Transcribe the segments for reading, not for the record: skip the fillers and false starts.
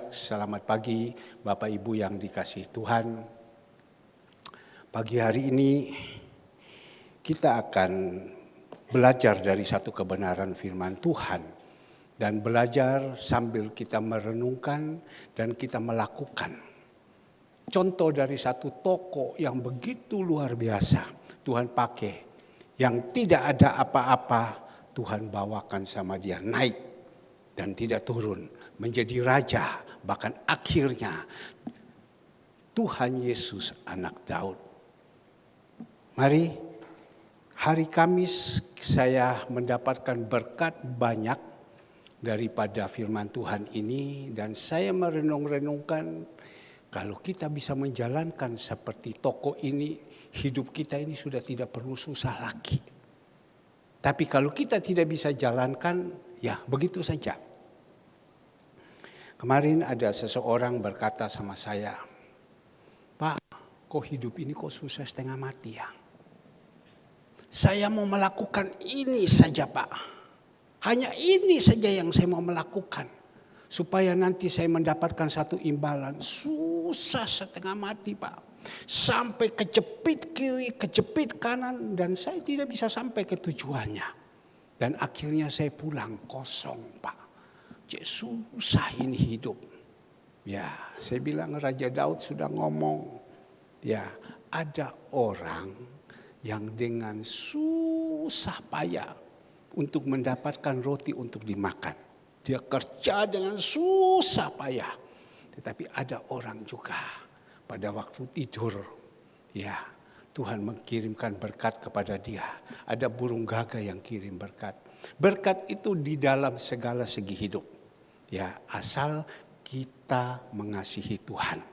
selamat pagi Bapak Ibu yang dikasihi Tuhan. Pagi hari ini kita akan belajar dari satu kebenaran firman Tuhan. Dan belajar sambil kita merenungkan dan kita melakukan. Contoh dari satu toko yang begitu luar biasa Tuhan pakai. Yang tidak ada apa-apa Tuhan bawakan sama dia naik. Dan tidak turun menjadi raja, bahkan akhirnya Tuhan Yesus anak Daud. Mari hari Kamis saya mendapatkan berkat banyak daripada firman Tuhan ini. Dan saya merenung-renungkan kalau kita bisa menjalankan seperti toko ini, hidup kita ini sudah tidak perlu susah lagi. Tapi kalau kita tidak bisa jalankan, ya begitu saja. Kemarin ada seseorang berkata sama saya, "Pak, kok hidup ini kok susah setengah mati ya? Saya mau melakukan ini saja Pak. Hanya ini saja yang saya mau melakukan. Supaya nanti saya mendapatkan satu imbalan. Susah setengah mati Pak. Sampai kejepit kiri, kejepit kanan. Dan saya tidak bisa sampai ke tujuannya. Dan akhirnya saya pulang kosong Pak. Susah ini hidup." Ya, saya bilang Raja Daud sudah ngomong. Ya, ada orang yang dengan susah payah untuk mendapatkan roti untuk dimakan. Dia kerja dengan susah payah. Tetapi ada orang juga pada waktu tidur, ya Tuhan mengirimkan berkat kepada dia. Ada burung gagak yang kirim berkat. Berkat itu di dalam segala segi hidup. Ya, asal kita mengasihi Tuhan.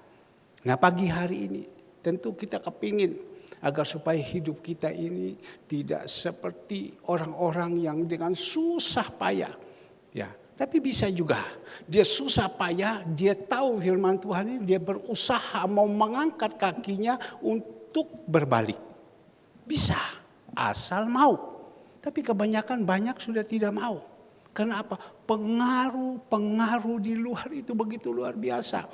Nah, pagi hari ini tentu kita kepingin agar supaya hidup kita ini tidak seperti orang-orang yang dengan susah payah. Ya, tapi bisa juga dia susah payah, dia tahu firman Tuhan ini, dia berusaha mau mengangkat kakinya untuk berbalik. Bisa, asal mau. Tapi kebanyakan banyak sudah tidak mau. Karena apa? Pengaruh di luar itu begitu luar biasa.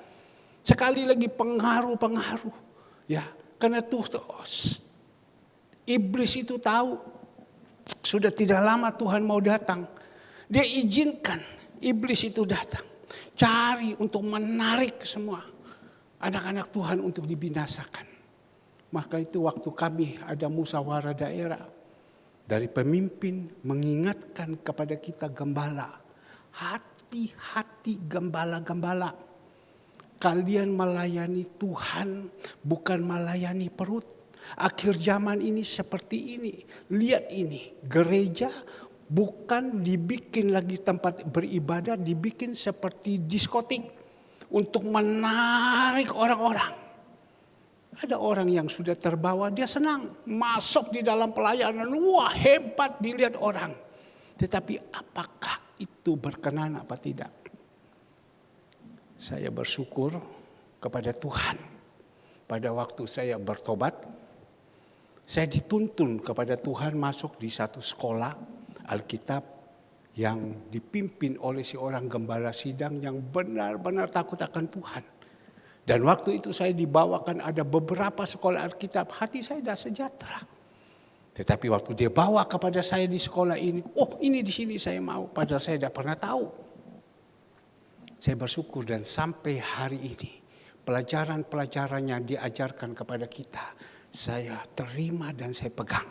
Sekali lagi pengaruh. Ya, karena iblis itu tahu sudah tidak lama Tuhan mau datang. Dia izinkan iblis itu datang. Cari untuk menarik semua anak-anak Tuhan untuk dibinasakan. Maka itu waktu kami ada musyawarah daerah. Dari pemimpin mengingatkan kepada kita gembala. Hati-hati gembala-gembala. Kalian melayani Tuhan bukan melayani perut. Akhir zaman ini seperti ini. Lihat ini, gereja bukan dibikin lagi tempat beribadah, dibikin seperti diskotik. Untuk menarik orang-orang. Ada orang yang sudah terbawa, dia senang masuk di dalam pelayanan. Wah, hebat dilihat orang. Tetapi apakah itu berkenan apa tidak? Saya bersyukur kepada Tuhan. Pada waktu saya bertobat, saya dituntun kepada Tuhan masuk di satu sekolah Alkitab yang dipimpin oleh seorang gembala sidang yang benar-benar takut akan Tuhan. Dan waktu itu saya dibawakan ada beberapa sekolah Alkitab, hati saya dah sejahtera. Tetapi waktu dia bawa kepada saya di sekolah ini, oh ini di sini saya mau, padahal saya tidak pernah tahu. Saya bersyukur dan sampai hari ini pelajaran-pelajaran yang diajarkan kepada kita, saya terima dan saya pegang.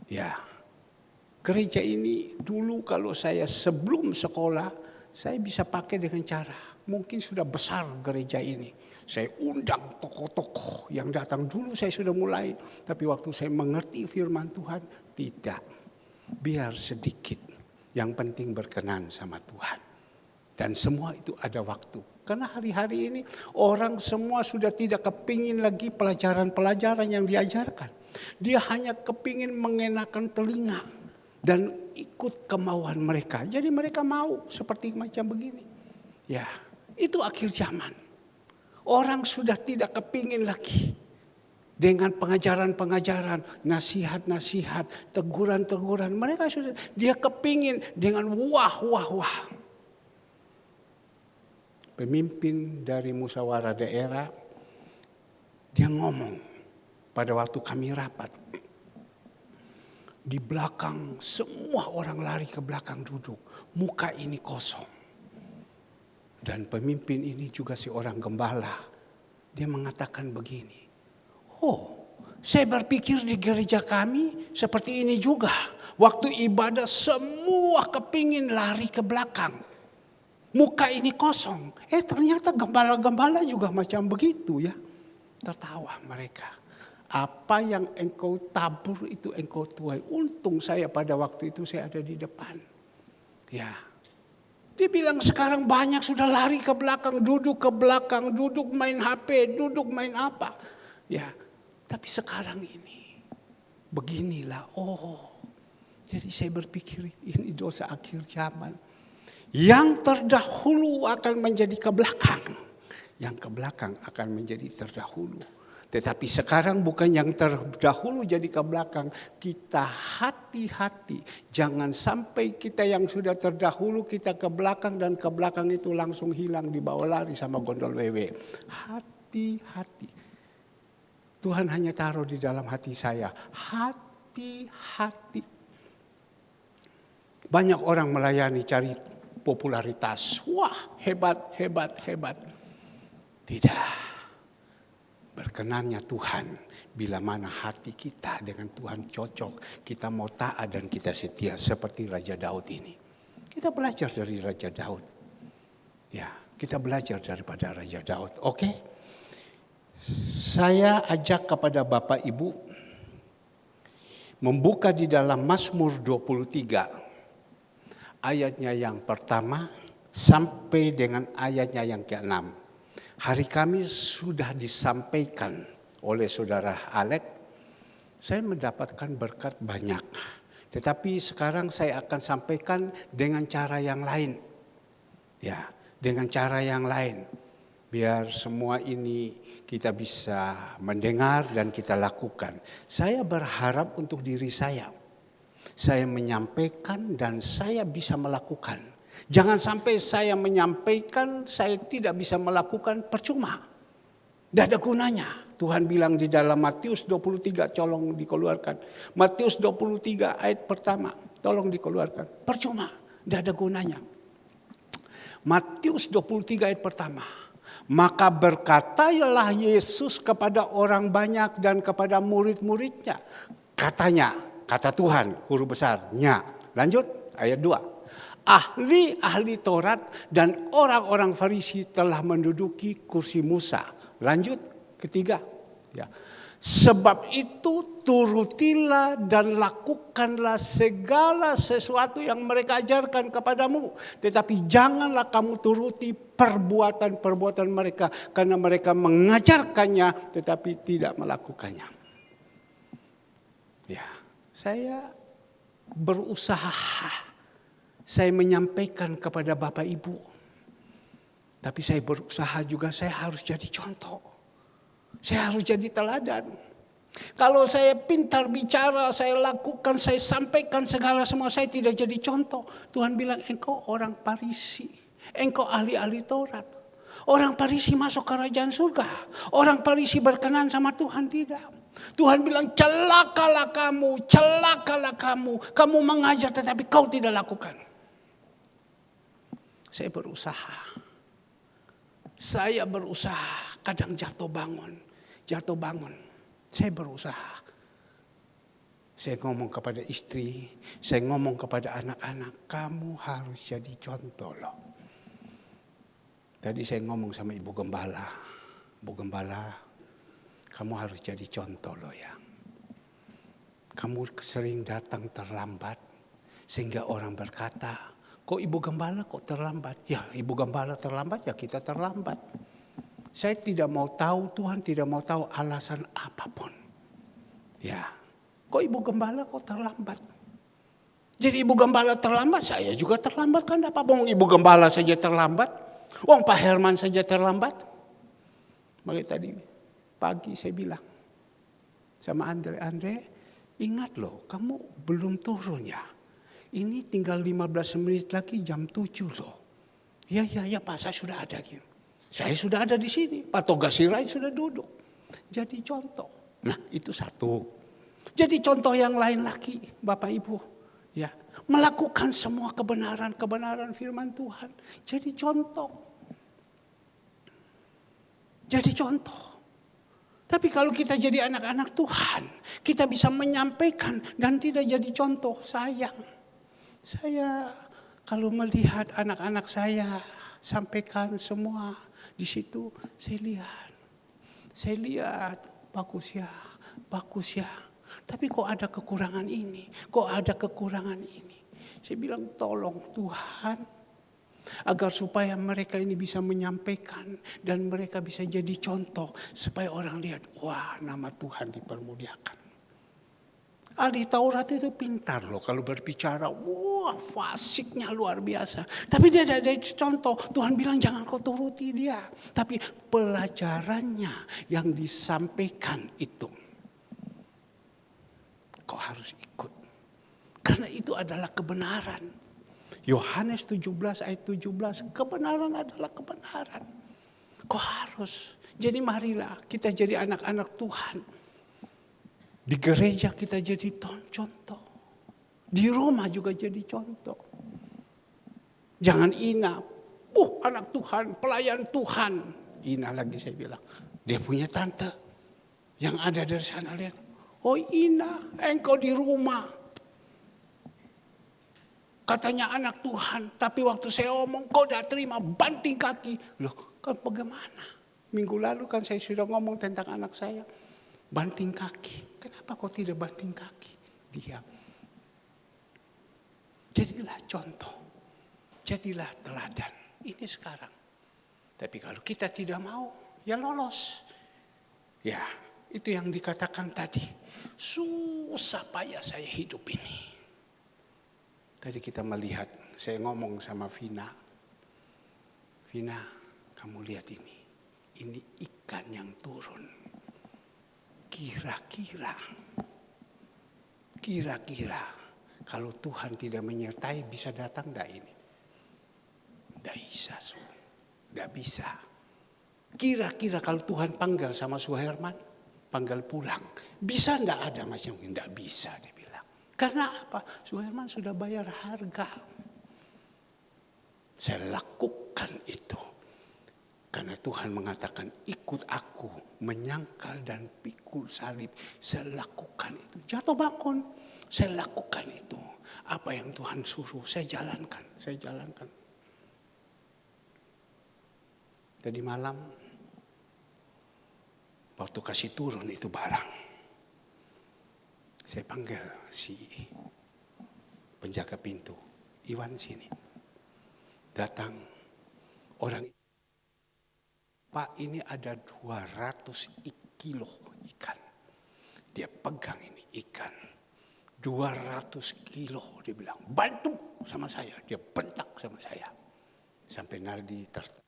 Ya, gereja ini dulu kalau saya sebelum sekolah, saya bisa pakai dengan cara, mungkin sudah besar gereja ini. Saya undang tokoh-tokoh yang datang dulu saya sudah mulai. Tapi waktu saya mengerti firman Tuhan, tidak. Biar sedikit, yang penting berkenan sama Tuhan. Dan semua itu ada waktu. Karena hari-hari ini orang semua sudah tidak kepingin lagi pelajaran-pelajaran yang diajarkan. Dia hanya kepingin mengenakan telinga dan ikut kemauan mereka. Jadi mereka mau seperti macam begini. Ya, itu akhir zaman. Orang sudah tidak kepingin lagi dengan pengajaran-pengajaran, nasihat-nasihat, teguran-teguran. Mereka sudah, dia kepingin dengan wah. pemimpin dari musyawarah daerah, dia ngomong pada waktu kami rapat. Di belakang semua orang lari ke belakang duduk, muka ini kosong. Dan pemimpin ini juga si orang gembala, dia mengatakan begini, saya berpikir di gereja kami seperti ini juga. Waktu ibadah semua kepingin lari ke belakang. Muka ini kosong. Ternyata gembala-gembala juga macam begitu ya. Tertawa mereka. Apa yang engkau tabur itu engkau tuai. Untung saya pada waktu itu saya ada di depan. Ya. Dia bilang sekarang banyak sudah lari ke belakang, duduk main HP, duduk main apa. Ya. Tapi sekarang ini beginilah. Jadi saya berpikir ini dosa akhir zaman. Yang terdahulu akan menjadi ke belakang. Yang ke belakang akan menjadi terdahulu. Tetapi sekarang bukan yang terdahulu jadi ke belakang. Kita hati-hati. Jangan sampai kita yang sudah terdahulu kita ke belakang. Dan ke belakang itu langsung hilang dibawa lari sama gondol wewe. Hati-hati. Tuhan hanya taruh di dalam hati saya. Hati-hati. Banyak orang melayani cari popularitas. Wah, hebat. Tidak. Berkenannya Tuhan bila mana hati kita dengan Tuhan cocok. Kita mau taat dan kita setia seperti Raja Daud ini. Kita belajar dari Raja Daud. Ya, kita belajar daripada Raja Daud. Oke? Saya ajak kepada Bapak Ibu membuka di dalam Mazmur 23. Ayatnya yang pertama sampai dengan ayatnya yang ke-6. Hari Kamis sudah disampaikan oleh saudara Alex. Saya mendapatkan berkat banyak. Tetapi sekarang saya akan sampaikan dengan cara yang lain. Ya, dengan cara yang lain. Biar semua ini kita bisa mendengar dan kita lakukan. Saya berharap untuk diri saya. Saya menyampaikan dan saya bisa melakukan. Jangan sampai saya menyampaikan, saya tidak bisa melakukan, percuma. Tidak ada gunanya. Tuhan bilang di dalam Matius 23, tolong dikeluarkan. Matius 23 ayat pertama, tolong dikeluarkan. Percuma, tidak ada gunanya. Matius 23 ayat pertama. Maka berkatalah Yesus kepada orang banyak dan kepada murid-muridnya. Katanya. Kata Tuhan, huruf besarnya. Lanjut, ayat 2. Ahli-ahli Taurat dan orang-orang Farisi telah menduduki kursi Musa. Lanjut, ketiga. Ya. Sebab itu turutilah dan lakukanlah segala sesuatu yang mereka ajarkan kepadamu. Tetapi janganlah kamu turuti perbuatan-perbuatan mereka. Karena mereka mengajarkannya tetapi tidak melakukannya. Ya. Saya berusaha, saya menyampaikan kepada Bapak Ibu. Tapi saya berusaha juga saya harus jadi contoh. Saya harus jadi teladan. Kalau saya pintar bicara, saya lakukan, saya sampaikan segala semua, saya tidak jadi contoh. Tuhan bilang engkau orang Farisi, engkau ahli-ahli Taurat. Orang Farisi masuk kerajaan surga. Orang Farisi berkenan sama Tuhan tidak. Tuhan bilang celakalah kamu. Kamu mengajar tetapi kau tidak lakukan. Saya berusaha. Kadang jatuh bangun. Saya berusaha. Saya ngomong kepada istri. Saya ngomong kepada anak-anak. Kamu harus jadi contoh loh. Tadi saya ngomong sama Ibu Gembala. Bu Gembala. Kamu harus jadi contoh loh ya. Kamu sering datang terlambat. Sehingga orang berkata, kok Ibu Gembala kok terlambat? Ya Ibu Gembala terlambat ya kita terlambat. Saya tidak mau tahu, Tuhan tidak mau tahu alasan apapun. Ya, kok Ibu Gembala kok terlambat? Jadi Ibu Gembala terlambat, saya juga terlambat kan? Apa bohong Ibu Gembala saja terlambat? Pak Herman saja terlambat? Makanya tadi pagi saya bilang sama Andre, ingat loh kamu belum turun ya. Ini tinggal 15 menit lagi jam 7 loh. Ya Pak, saya sudah ada. Saya sudah ada di sini. Pak Toga Sirait sudah duduk. Jadi contoh. Nah itu satu. Jadi contoh yang lain lagi Bapak Ibu. Ya, melakukan semua kebenaran firman Tuhan. Jadi contoh. Tapi kalau kita jadi anak-anak Tuhan, kita bisa menyampaikan dan tidak jadi contoh. Sayang. Saya kalau melihat anak-anak saya sampaikan semua di situ, saya lihat bagus ya. Tapi kok ada kekurangan ini, Saya bilang tolong Tuhan, agar supaya mereka ini bisa menyampaikan dan mereka bisa jadi contoh. Supaya orang lihat, wah nama Tuhan dipermuliakan. Ahli Taurat itu pintar loh kalau berbicara. Wah fasiknya luar biasa. Tapi dia ada contoh. Tuhan bilang jangan kau turuti dia. Tapi pelajarannya yang disampaikan itu. Kau harus ikut. Karena itu adalah kebenaran. Yohanes 17 ayat 17. Kebenaran adalah kebenaran. Kau harus. Jadi marilah kita jadi anak-anak Tuhan. Di gereja kita jadi contoh. Di rumah juga jadi contoh. Jangan ina. Anak Tuhan, pelayan Tuhan. Ina lagi saya bilang. Dia punya tante. Yang ada dari sana lihat. Oh ina, engkau di rumah. Katanya anak Tuhan. Tapi waktu saya omong, kau tidak terima, banting kaki. Loh, kan bagaimana? Minggu lalu kan saya sudah ngomong tentang anak saya. Banting kaki. Kenapa kau tidak banting kaki? Diam. Jadilah contoh. Jadilah teladan. Ini sekarang. Tapi kalau kita tidak mau, ya lolos. Ya, itu yang dikatakan tadi. Susah payah saya hidup ini. Tadi kita melihat, saya ngomong sama Vina. Vina, kamu lihat ini. Ini ikan yang turun. Kira-kira kalau Tuhan tidak menyertai bisa datang enggak ini? Enggak bisa, enggak bisa. Kira-kira kalau Tuhan panggil sama Suherman, panggil pulang, bisa enggak ada Mas Yongki? Enggak bisa dia bilang. Karena apa? Suherman sudah bayar harga. Saya lakukan itu. Karena Tuhan mengatakan ikut aku, menyangkal dan pikul salib. Saya lakukan itu. Jatuh bangun, saya lakukan itu. Apa yang Tuhan suruh, saya jalankan. Tadi malam, waktu kasih turun itu barang. Saya panggil si penjaga pintu, Iwan sini. Datang orang. Pak, ini ada 200 kilo ikan. Dia pegang ini ikan. 200 kilo. Dia bilang, bantu sama saya. Dia bentak sama saya. Sampai Naldi tertawa.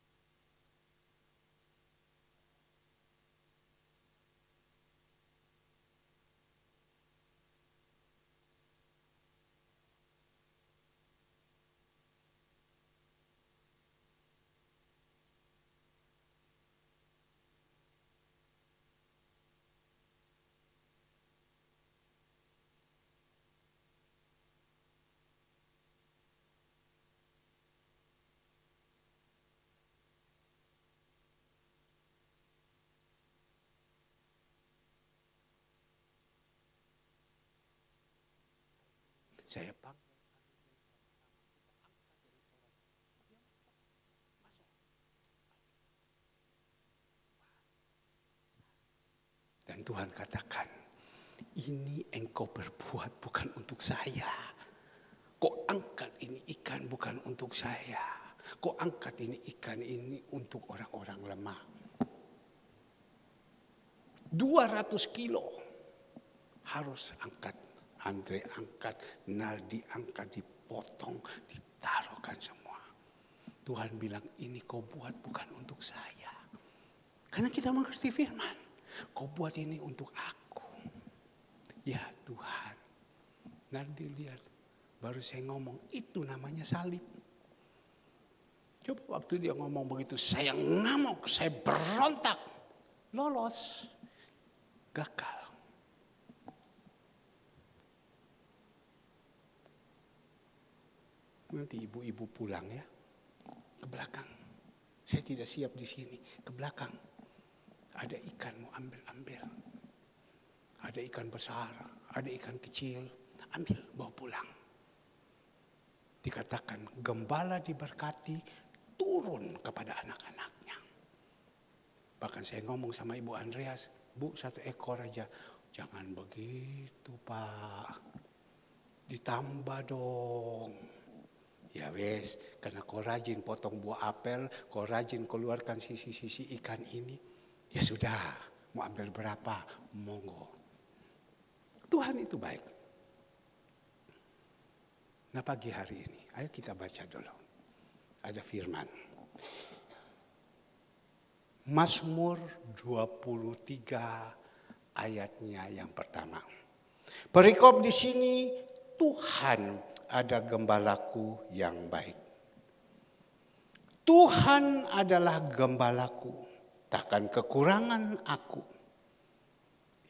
Saya panggil. Dan Tuhan katakan, ini engkau berbuat bukan untuk saya. Kau angkat ini ikan bukan untuk saya. Kau angkat ini ikan ini untuk orang-orang lemah. 200 kilo harus angkat. Andre angkat, Naldi angkat, dipotong, ditaruhkan semua. Tuhan bilang ini kau buat bukan untuk saya. Karena kita mengerti firman. Kau buat ini untuk aku. Ya Tuhan. Naldi lihat. Baru saya ngomong itu namanya salib. Coba waktu dia ngomong begitu, saya ngamuk, saya berontak. Lolos, gagal. Nanti ibu-ibu pulang ya, ke belakang. Saya tidak siap di sini, ke belakang. Ada ikan mau ambil. Ada ikan besar, ada ikan kecil, ambil, bawa pulang. Dikatakan gembala diberkati, turun kepada anak-anaknya. Bahkan saya ngomong sama Ibu Andreas, Bu 1 ekor aja. Jangan begitu Pak, ditambah dong. Ya wes, karena kau rajin potong buah apel, kau rajin keluarkan sisi-sisi ikan ini. Ya sudah, mau ambil berapa, monggo. Tuhan itu baik. Nah pagi hari ini, ayo kita baca dulu. Ada firman. Mazmur 23 ayatnya yang pertama. Perikop di sini, Tuhan ada gembalaku yang baik. Tuhan adalah gembalaku, takkan kekurangan aku.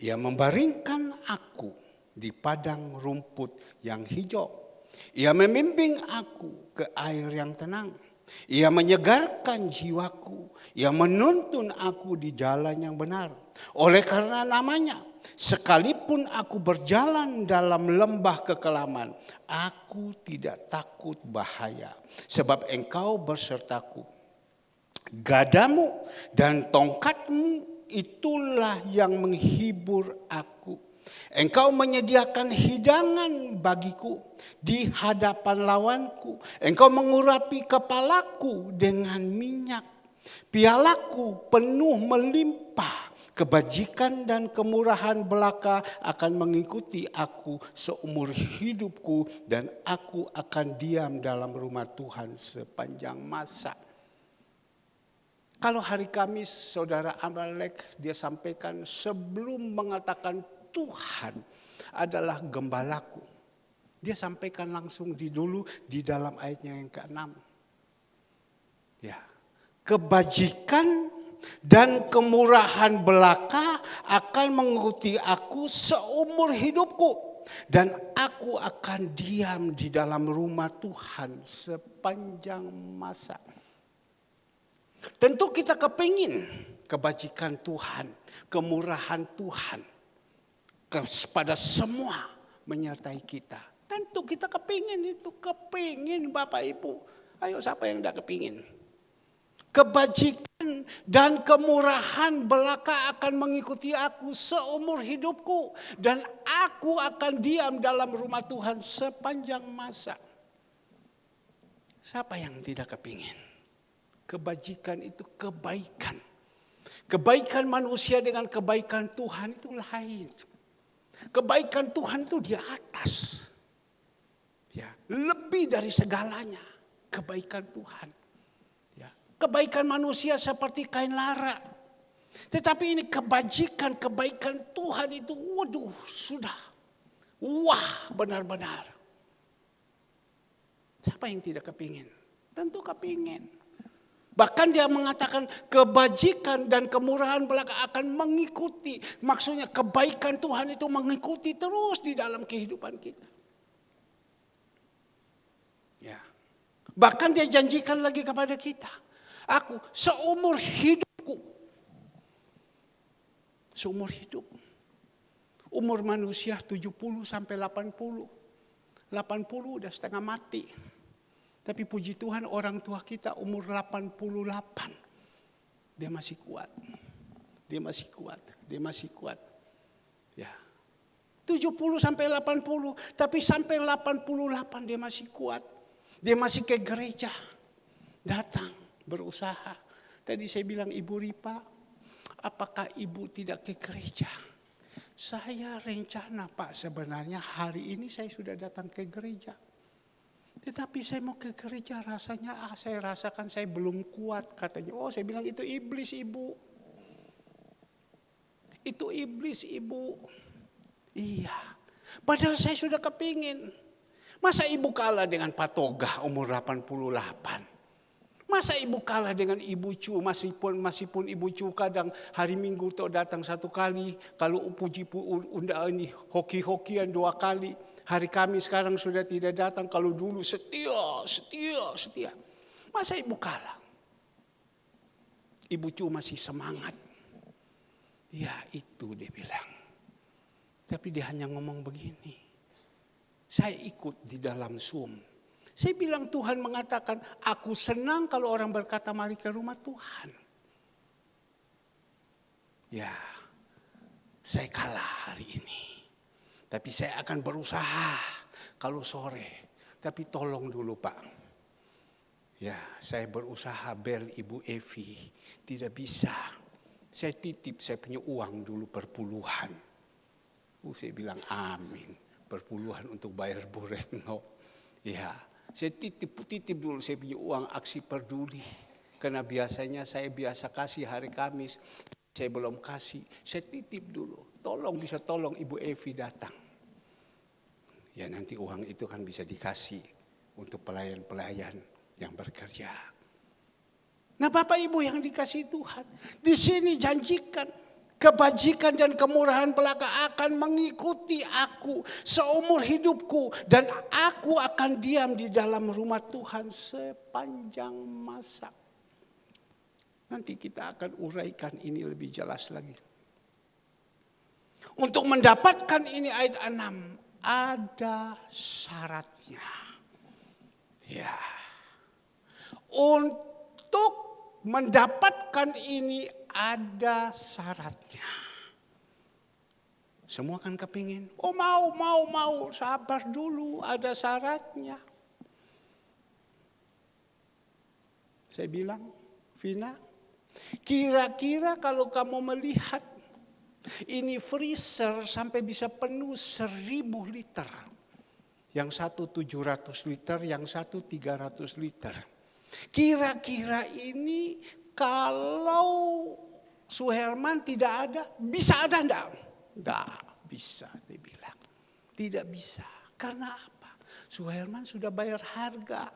Ia membaringkan aku di padang rumput yang hijau. Ia membimbing aku ke air yang tenang. Ia menyegarkan jiwaku. Ia menuntun aku di jalan yang benar. Oleh karena namanya, sekalipun aku berjalan dalam lembah kekelaman, aku tidak takut bahaya. Sebab engkau bersertaku. Gadamu dan tongkatmu itulah yang menghibur aku. Engkau menyediakan hidangan bagiku di hadapan lawanku. Engkau mengurapi kepalaku dengan minyak. Pialaku penuh melimpah. Kebajikan dan kemurahan belaka akan mengikuti aku seumur hidupku. Dan aku akan diam dalam rumah Tuhan sepanjang masa. Kalau hari Kamis saudara Amalek dia sampaikan sebelum mengatakan Tuhan adalah gembalaku. Dia sampaikan langsung dulu di dalam ayatnya yang ke-6. Ya. Kebajikan dan kemurahan belaka akan mengikuti aku seumur hidupku. Dan aku akan diam di dalam rumah Tuhan sepanjang masa. Tentu kita kepingin kebajikan Tuhan, kemurahan Tuhan kepada semua menyertai kita. Tentu kita kepingin itu, kepingin Bapak Ibu. Ayo siapa yang tidak kepingin? Kebajikan dan kemurahan belaka akan mengikuti aku seumur hidupku. Dan aku akan diam dalam rumah Tuhan sepanjang masa. Siapa yang tidak kepingin? Kebajikan itu kebaikan. Kebaikan manusia dengan kebaikan Tuhan itu lain. Kebaikan Tuhan itu di atas. Ya, lebih dari segalanya kebaikan Tuhan. Ya, kebaikan manusia seperti kain lara. Tetapi ini kebajikan, kebaikan Tuhan itu waduh sudah. Wah benar-benar. Siapa yang tidak kepingin? Tentu kepingin. Bahkan dia mengatakan kebajikan dan kemurahan belaka akan mengikuti. Maksudnya kebaikan Tuhan itu mengikuti terus di dalam kehidupan kita. Ya. Bahkan dia janjikan lagi kepada kita. Aku seumur hidupku. Seumur hidup. Umur manusia 70 sampai 80. 80 udah setengah mati. Tapi puji Tuhan orang tua kita umur 88. Dia masih kuat. Dia masih kuat. Dia masih kuat. Ya. 70 sampai 80. Tapi sampai 88 dia masih kuat. Dia masih ke gereja. Datang berusaha. Tadi saya bilang Ibu Ripa. Apakah Ibu tidak ke gereja? Saya rencana Pak sebenarnya hari ini saya sudah datang ke gereja. Tetapi saya mau ke gereja rasanya saya rasakan saya belum kuat katanya. Oh saya bilang itu iblis Ibu. Itu iblis Ibu. Iya. Padahal saya sudah kepingin. Masa Ibu kalah dengan Pak Toga umur 88. Masa ibu kalah dengan ibu cu, masipun ibu cu kadang hari Minggu tuh datang 1 kali, kalau undaan ini hoki-hokian 2 kali. Hari Kamis sekarang sudah tidak datang, kalau dulu setia. Masa ibu kalah? Ibu cu masih semangat. Ya itu dia bilang. Tapi dia hanya ngomong begini. Saya ikut di dalam Zoom. Saya bilang Tuhan mengatakan, aku senang kalau orang berkata mari ke rumah Tuhan. Ya, saya kalah hari ini. Tapi saya akan berusaha kalau sore. Tapi tolong dulu Pak. Ya, saya berusaha bel Ibu Evi. Tidak bisa. Saya titip, saya punya uang dulu perpuluhan. Saya bilang amin. Perpuluhan untuk bayar Bu Retno. Ya. Saya titip dulu, saya punya uang aksi peduli. Karena biasanya saya biasa kasih hari Kamis. Saya belum kasih, saya titip dulu. Bisa tolong Ibu Evi datang. Ya nanti uang itu kan bisa dikasih untuk pelayan-pelayan yang bekerja. Nah Bapak Ibu yang dikasih Tuhan. Di sini janjikan. Kebajikan dan kemurahan belaka akan mengikuti aku seumur hidupku. Dan aku akan diam di dalam rumah Tuhan sepanjang masa. Nanti kita akan uraikan ini lebih jelas lagi. Untuk mendapatkan ini ayat 6. Ada syaratnya. Ya. Untuk mendapatkan ini ada syaratnya. Semua kan kepingin. Oh mau. Sabar dulu, ada syaratnya. Saya bilang, Vina, kira-kira kalau kamu melihat ini freezer sampai bisa penuh 1000 liter. Yang satu 700 liter, yang satu 300 liter. Kira-kira ini kalau Suherman tidak ada, bisa ada enggak? Enggak bisa, dia bilang. Tidak bisa. Karena apa? Suherman sudah bayar harga.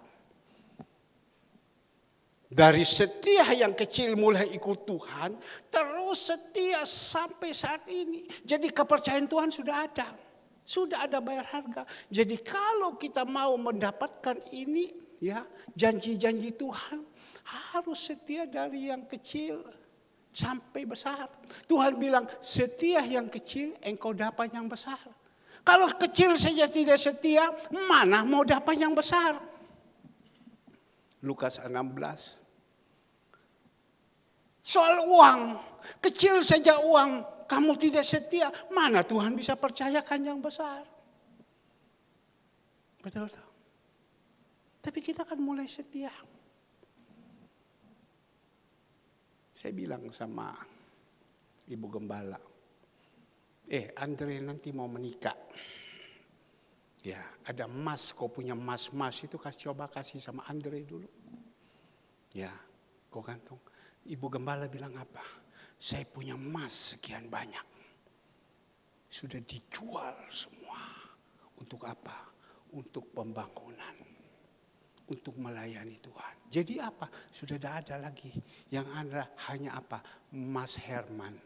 Dari setia yang kecil mulai ikut Tuhan, terus setia sampai saat ini. Jadi kepercayaan Tuhan sudah ada. Sudah ada bayar harga. Jadi kalau kita mau mendapatkan ini, ya janji-janji Tuhan, harus setia dari yang kecil sampai besar. Tuhan bilang, setia yang kecil, engkau dapat yang besar. Kalau kecil saja tidak setia, mana mau dapat yang besar? Lukas 16. Soal uang, kecil saja uang, kamu tidak setia, mana Tuhan bisa percayakan yang besar? Betul tak? Tapi kita kan mulai setia. Saya bilang sama Ibu Gembala, Andre nanti mau menikah. Ya, ada emas, kau punya emas itu coba kasih sama Andre dulu. Ya, kau gantung. Ibu Gembala bilang apa? Saya punya emas sekian banyak. Sudah dijual semua. Untuk apa? Untuk pembangunan. Untuk melayani Tuhan. Jadi apa? Sudah tidak ada lagi. Yang ada hanya apa? Mas Herman.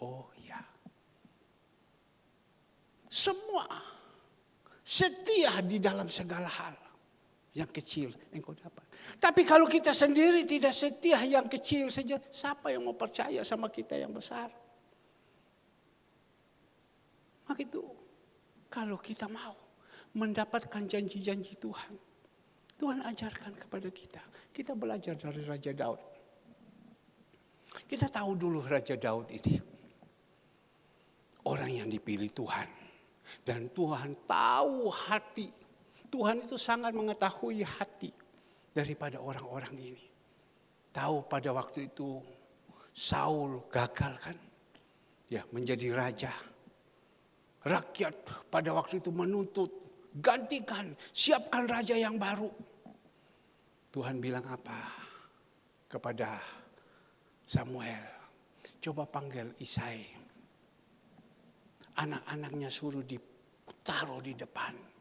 Oh ya. Semua setia di dalam segala hal. Yang kecil engkau dapat. Tapi kalau kita sendiri tidak setia yang kecil saja, siapa yang mau percaya sama kita yang besar? Maka itu, kalau kita mau mendapatkan janji-janji Tuhan, Tuhan ajarkan kepada kita. Kita belajar dari Raja Daud. Kita tahu dulu Raja Daud ini orang yang dipilih Tuhan. Dan Tuhan tahu hati. Tuhan itu sangat mengetahui hati daripada orang-orang ini. Tahu pada waktu itu Saul gagal kan? Ya, menjadi raja. Rakyat pada waktu itu menuntut, gantikan, siapkan raja yang baru. Tuhan bilang apa kepada Samuel? Coba panggil Isai. Anak-anaknya suruh ditaruh di depan.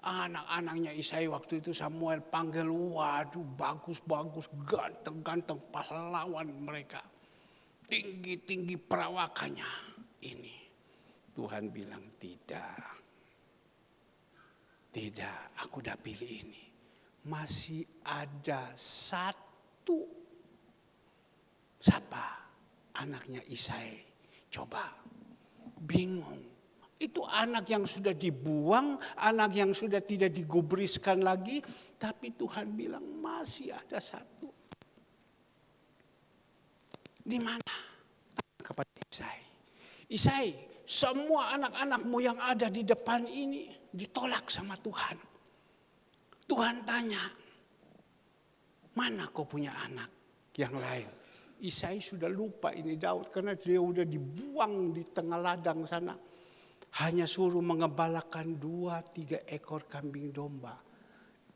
Anak-anaknya Isai waktu itu Samuel panggil, waduh bagus-bagus, ganteng-ganteng pahlawan mereka. Tinggi-tinggi perawakannya. Ini Tuhan bilang tidak, aku udah pilih ini. Masih ada satu. Siapa? Anaknya Isai. Coba, bingung. Itu anak yang sudah dibuang, anak yang sudah tidak digubriskan lagi. Tapi Tuhan bilang masih ada satu. Di mana? Kepada Isai. Isai, semua anak-anakmu yang ada di depan ini ditolak sama Tuhan. Tuhan tanya, mana kau punya anak yang lain? Isai sudah lupa ini Daud karena dia sudah dibuang di tengah ladang sana. Hanya suruh mengembalakan 2-3 ekor kambing domba.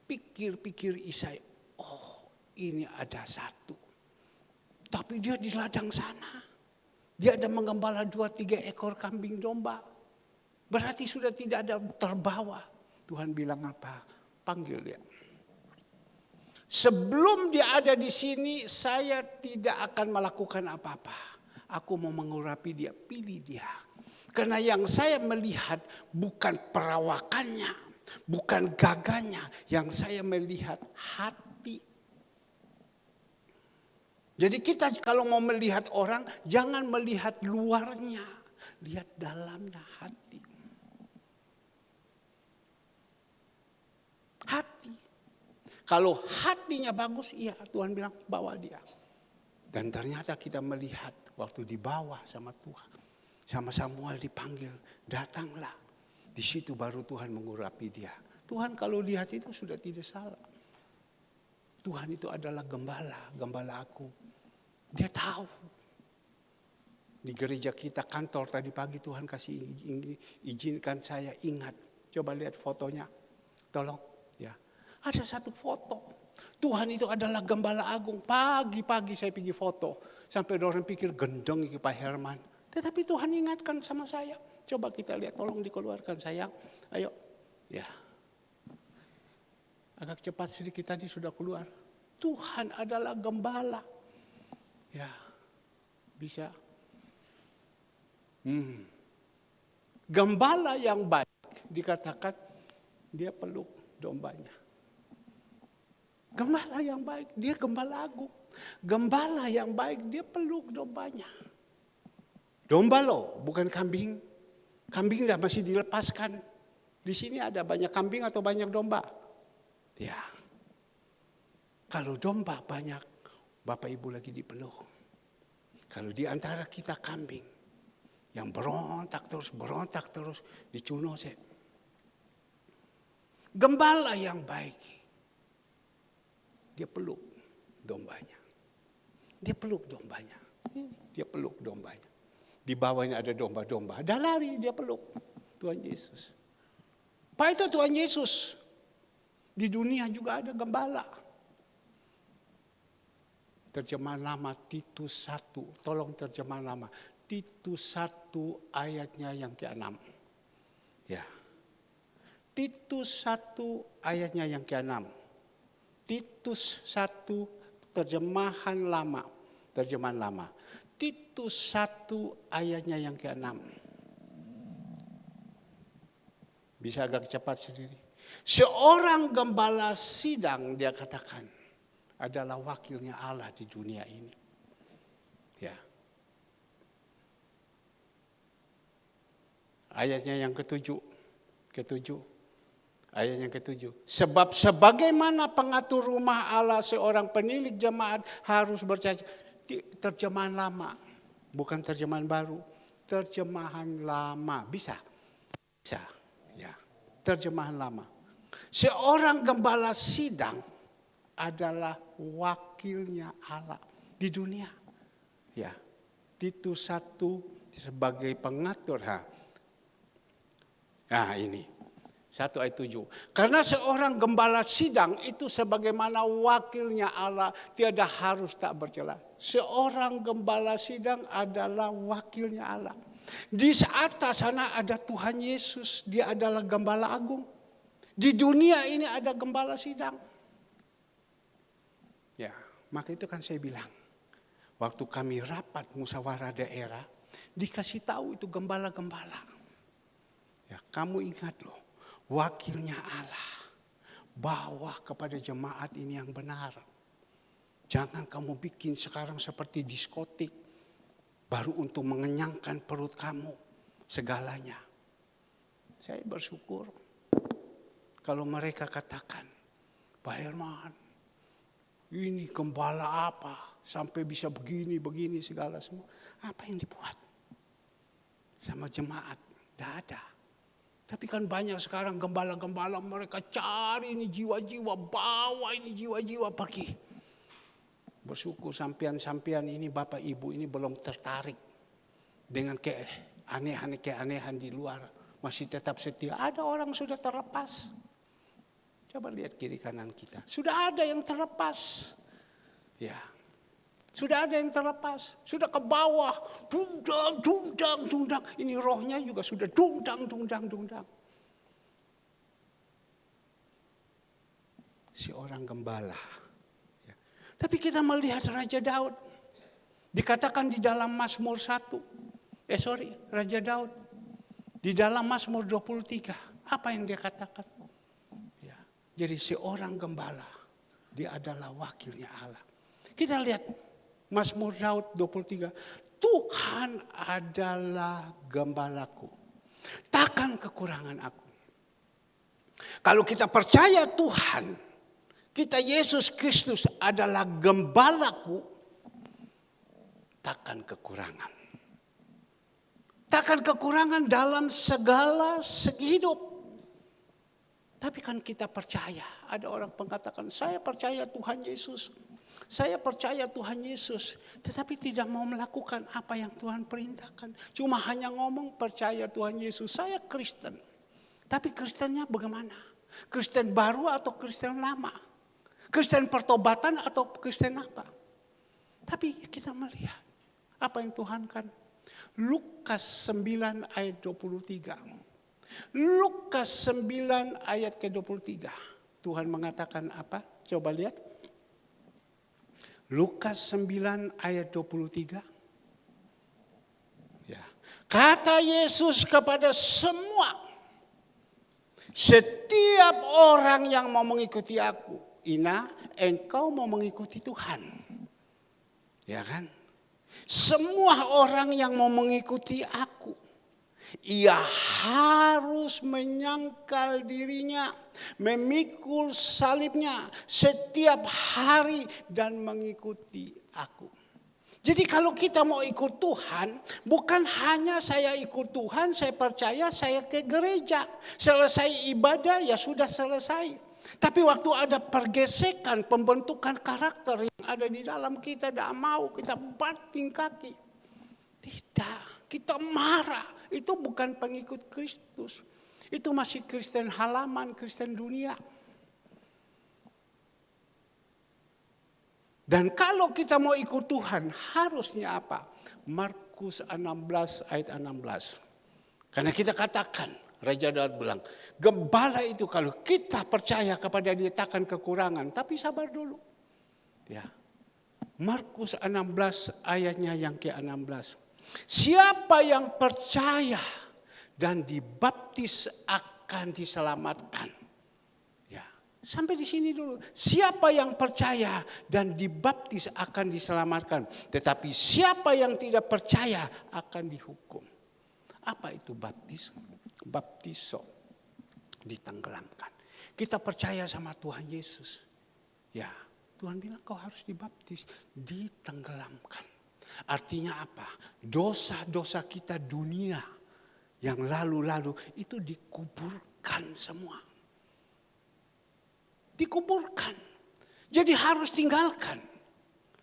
Pikir-pikir Isai, oh ini ada satu. Tapi dia di ladang sana. Dia ada mengembala 2-3 ekor kambing domba. Berarti sudah tidak ada terbawa. Tuhan bilang apa? Panggil dia. Sebelum dia ada di sini, saya tidak akan melakukan apa-apa. Aku mau mengurapi dia, pilih dia. Karena yang saya melihat bukan perawakannya, bukan gagahnya. Yang saya melihat hati. Jadi kita kalau mau melihat orang, jangan melihat luarnya. Lihat dalamnya, hati. Hati. Kalau hatinya bagus, iya Tuhan bilang bawa dia. Dan ternyata kita melihat waktu dibawa sama Tuhan. Sama Samuel dipanggil, datanglah. Di situ baru Tuhan mengurapi dia. Tuhan kalau lihat itu sudah tidak salah. Tuhan itu adalah gembala aku. Dia tahu. Di gereja kita kantor tadi pagi Tuhan kasih izinkan saya ingat. Coba lihat fotonya. Tolong ya. Ada satu foto. Tuhan itu adalah gembala agung. Pagi-pagi saya pergi foto. Sampai orang pikir gendeng iki Pak Herman. Tetapi Tuhan ingatkan sama saya. Coba kita lihat, tolong dikeluarkan sayang. Ayo. Ya. Agak cepat sedikit tadi sudah keluar. Tuhan adalah gembala. Ya. Bisa. Gembala yang baik dikatakan dia peluk dombanya. Gembala yang baik, dia gembala agung. Gembala yang baik, dia peluk dombanya. Domba loh, bukan kambing. Kambing dah masih dilepaskan. Di sini ada banyak kambing atau banyak domba? Ya. Kalau domba banyak, Bapak Ibu lagi dipeluk. Kalau di antara kita kambing, yang berontak terus, dicunose. Gembala yang baik, dia peluk dombanya. Dia peluk dombanya. Dia peluk dombanya. Di bawahnya ada domba-domba. Dah lari dia peluk Tuhan Yesus. Pak itu Tuhan Yesus. Di dunia juga ada gembala. Terjemahan lama Titus 1. Tolong terjemahan lama. Titus 1 ayatnya yang ke-6. Ya. Titus 1 ayatnya yang ke-6. Titus 1 terjemahan lama. Terjemahan lama. Titus 1 ayatnya yang ke-6. Bisa agak cepat sendiri. Seorang gembala sidang dia katakan adalah wakilnya Allah di dunia ini. Ya. Ayatnya yang ke-7. Ayat yang ke-7. Sebab sebagaimana pengatur rumah Allah seorang penilik jemaat harus bercakap. Terjemahan lama, bukan terjemahan baru. Terjemahan lama, bisa, ya. Terjemahan lama. Seorang gembala sidang adalah wakilnya Allah di dunia. Ya, Titus 1 sebagai pengatur. Nah ini. 1 ayat 7. Karena seorang gembala sidang itu sebagaimana wakilnya Allah tiada harus tak bercela. Seorang gembala sidang adalah wakilnya Allah. Di atas sana ada Tuhan Yesus, dia adalah gembala agung. Di dunia ini ada gembala sidang. Ya, maka itu kan saya bilang, waktu kami rapat musyawarah daerah, dikasih tahu itu gembala-gembala. Ya, kamu ingat loh, wakilnya Allah bawa kepada jemaat ini yang benar. Jangan kamu bikin sekarang seperti diskotik, baru untuk mengenyangkan perut kamu segalanya. Saya bersyukur kalau mereka katakan, Pak Herman, ini gembala apa sampai bisa begini segala semua. Apa yang dibuat sama jemaat? Tidak ada. Tapi kan banyak sekarang gembala-gembala mereka cari ini jiwa-jiwa, bawa ini jiwa-jiwa pergi. Bersyukur sampian-sampian ini Bapak Ibu ini belum tertarik dengan keanehan di luar. Masih tetap setia. Ada orang sudah terlepas. Coba lihat kiri kanan kita. Sudah ada yang terlepas. Ya. Sudah ada yang terlepas. Sudah ke bawah. Dungdang. Ini rohnya juga sudah dungdang. Si orang gembala. Ya. Tapi kita melihat Raja Daud. Dikatakan di dalam Mazmur 1. Raja Daud. Di dalam Mazmur 23. Apa yang dia katakan? Ya. Jadi seorang gembala. Dia adalah wakilnya Allah. Kita lihat Mazmur Daud 23. Tuhan adalah gembalaku. Takkan kekurangan aku. Kalau kita percaya Tuhan, kita Yesus Kristus adalah gembalaku, takkan kekurangan. Takkan kekurangan dalam segala segi hidup. Tapi kan kita percaya. Ada orang mengatakan, saya percaya Tuhan Yesus. Saya percaya Tuhan Yesus. Tetapi tidak mau melakukan apa yang Tuhan perintahkan. Cuma hanya ngomong percaya Tuhan Yesus. Saya Kristen. Tapi Kristennya bagaimana? Kristen baru atau Kristen lama? Kristen pertobatan atau Kristen apa? Tapi kita melihat apa yang Tuhan kan. Lukas 9 ayat 23. Lukas 9 ayat ke-23. Tuhan mengatakan apa? Coba lihat. Lukas 9 ayat 23. Ya. Kata Yesus kepada semua. Setiap orang yang mau mengikuti aku. Ina, engkau mau mengikuti Tuhan. Ya kan? Semua orang yang mau mengikuti aku, ia harus menyangkal dirinya, memikul salibnya setiap hari dan mengikuti aku. Jadi kalau kita mau ikut Tuhan, bukan hanya saya ikut Tuhan, saya percaya, saya ke gereja. Selesai ibadah ya sudah selesai. Tapi waktu ada pergesekan, pembentukan karakter yang ada di dalam kita, tidak mau kita banting kaki. Tidak, kita marah. Itu bukan pengikut Kristus. Itu masih Kristen halaman, Kristen dunia. Dan kalau kita mau ikut Tuhan, harusnya apa? Markus 16 ayat 16. Karena kita katakan, Raja Daud bilang, gembala itu kalau kita percaya kepada dia takkan kekurangan. Tapi sabar dulu. Ya. Markus 16 ayatnya yang ke-16. Siapa yang percaya dan dibaptis akan diselamatkan. Ya. Sampai di sini dulu. Siapa yang percaya dan dibaptis akan diselamatkan. Tetapi siapa yang tidak percaya akan dihukum. Apa itu baptis? Baptiso, ditenggelamkan. Kita percaya sama Tuhan Yesus. Ya, Tuhan bilang kau harus dibaptis, ditenggelamkan. Artinya apa? Dosa-dosa kita dunia yang lalu-lalu itu dikuburkan semua. Dikuburkan. Jadi harus tinggalkan.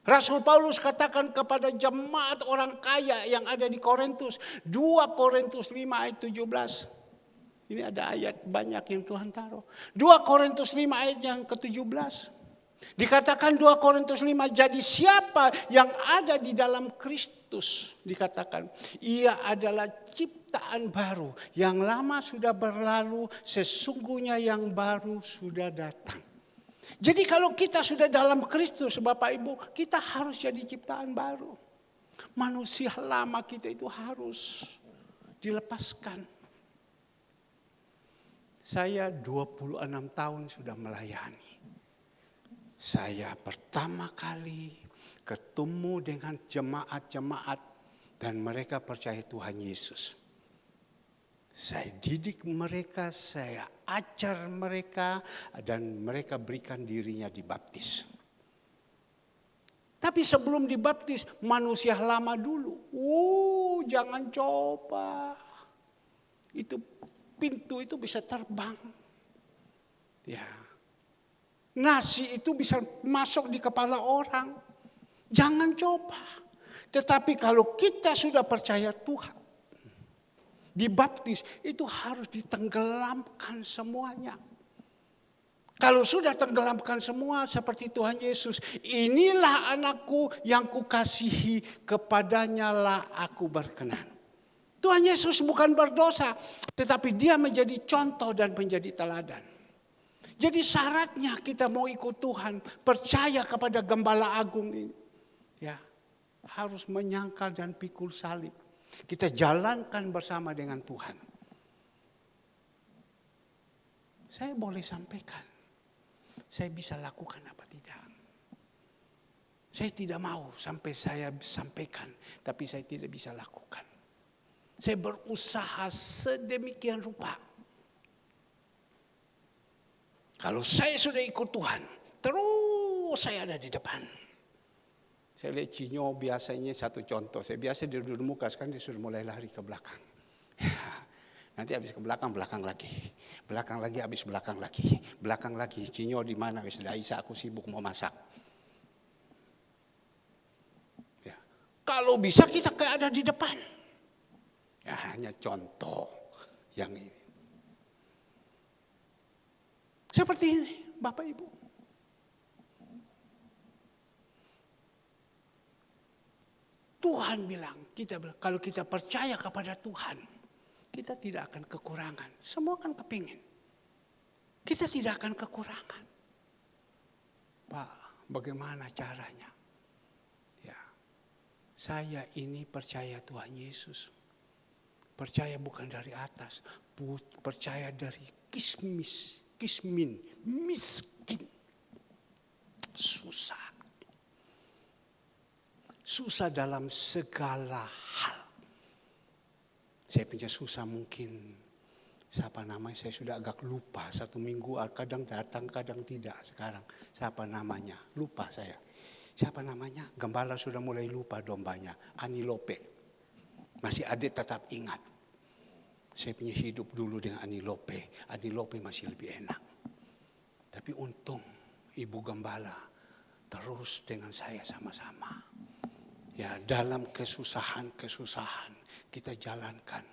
Rasul Paulus katakan kepada jemaat orang kaya yang ada di Korintus. 2 Korintus 5 ayat 17. Ini ada ayat banyak yang Tuhan taruh. 2 Korintus 5 ayat yang ke-17. Dikatakan 2 Korintus 5, jadi siapa yang ada di dalam Kristus, dikatakan ia adalah ciptaan baru. Yang lama sudah berlalu, sesungguhnya yang baru sudah datang. Jadi kalau kita sudah dalam Kristus, Bapak Ibu, kita harus jadi ciptaan baru. Manusia lama kita itu harus dilepaskan. Saya 26 tahun sudah melayani. Saya pertama kali ketemu dengan jemaat-jemaat dan mereka percaya Tuhan Yesus. Saya didik mereka, saya ajar mereka dan mereka berikan dirinya dibaptis. Tapi sebelum dibaptis manusia lama dulu. Jangan coba. Itu pintu itu bisa terbang. Ya. Nasi itu bisa masuk di kepala orang. Jangan coba. Tetapi kalau kita sudah percaya Tuhan, dibaptis, itu harus ditenggelamkan semuanya. Kalau sudah tenggelamkan semua seperti Tuhan Yesus, inilah anakku yang kukasihi, kepadanya lah aku berkenan. Tuhan Yesus bukan berdosa, tetapi dia menjadi contoh dan menjadi teladan. Jadi syaratnya kita mau ikut Tuhan, percaya kepada Gembala Agung ini, ya harus menyangkal dan pikul salib. Kita jalankan bersama dengan Tuhan. Saya boleh sampaikan, saya bisa lakukan apa tidak. Saya tidak mau sampai saya sampaikan, tapi saya tidak bisa lakukan. Saya berusaha sedemikian rupa. Kalau saya sudah ikut Tuhan, terus saya ada di depan. Saya lihat Cinyo biasanya satu contoh. Saya biasa dia duduk muka, sekarang dia sudah mulai lari ke belakang. Nanti habis ke belakang, belakang lagi. Belakang lagi, habis belakang lagi. Belakang lagi, Cinyo di mana? Sudah Isa, aku sibuk mau masak. Ya. Kalau bisa kita kayak ada di depan. Ya, hanya contoh yang ini. Seperti ini, Bapak Ibu. Tuhan bilang, kalau kita percaya kepada Tuhan, kita tidak akan kekurangan. Semua kan kepingin. Kita tidak akan kekurangan. Pak, bagaimana caranya? Ya, saya ini percaya Tuhan Yesus. Percaya bukan dari atas, percaya dari kismin, miskin, susah. Susah dalam segala hal. Saya punya susah mungkin, siapa namanya saya sudah agak lupa. 1 minggu kadang datang, kadang tidak. Sekarang siapa namanya, lupa saya. Siapa namanya, gembala sudah mulai lupa dombanya, Anilope. Masih adik tetap ingat. Saya punya hidup dulu dengan Anilope. Anilope masih lebih enak. Tapi untung Ibu Gembala terus dengan saya sama-sama. Ya, dalam kesusahan kita jalankan.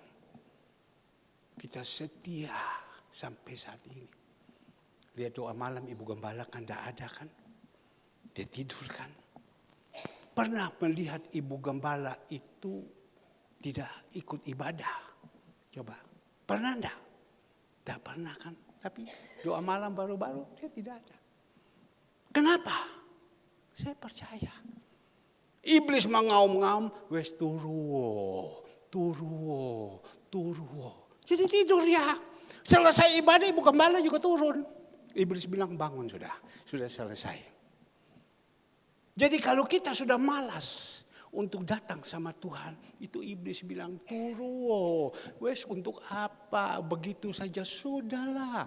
Kita setia sampai saat ini. Lihat doa malam Ibu Gembala kan tidak ada kan. Dia tidur kan. Pernah melihat Ibu Gembala itu tidak ikut ibadah. Coba, pernah enggak? Tidak pernah kan. Tapi doa malam baru-baru dia tidak ada. Kenapa? Saya percaya. Iblis mengaum-ngaum, wes turuo. Jadi tidur ya. Selesai ibadah Ibu Gembala juga turun. Iblis bilang bangun sudah selesai. Jadi kalau kita sudah malas untuk datang sama Tuhan, itu iblis bilang turuo, wes untuk apa? Begitu saja sudahlah.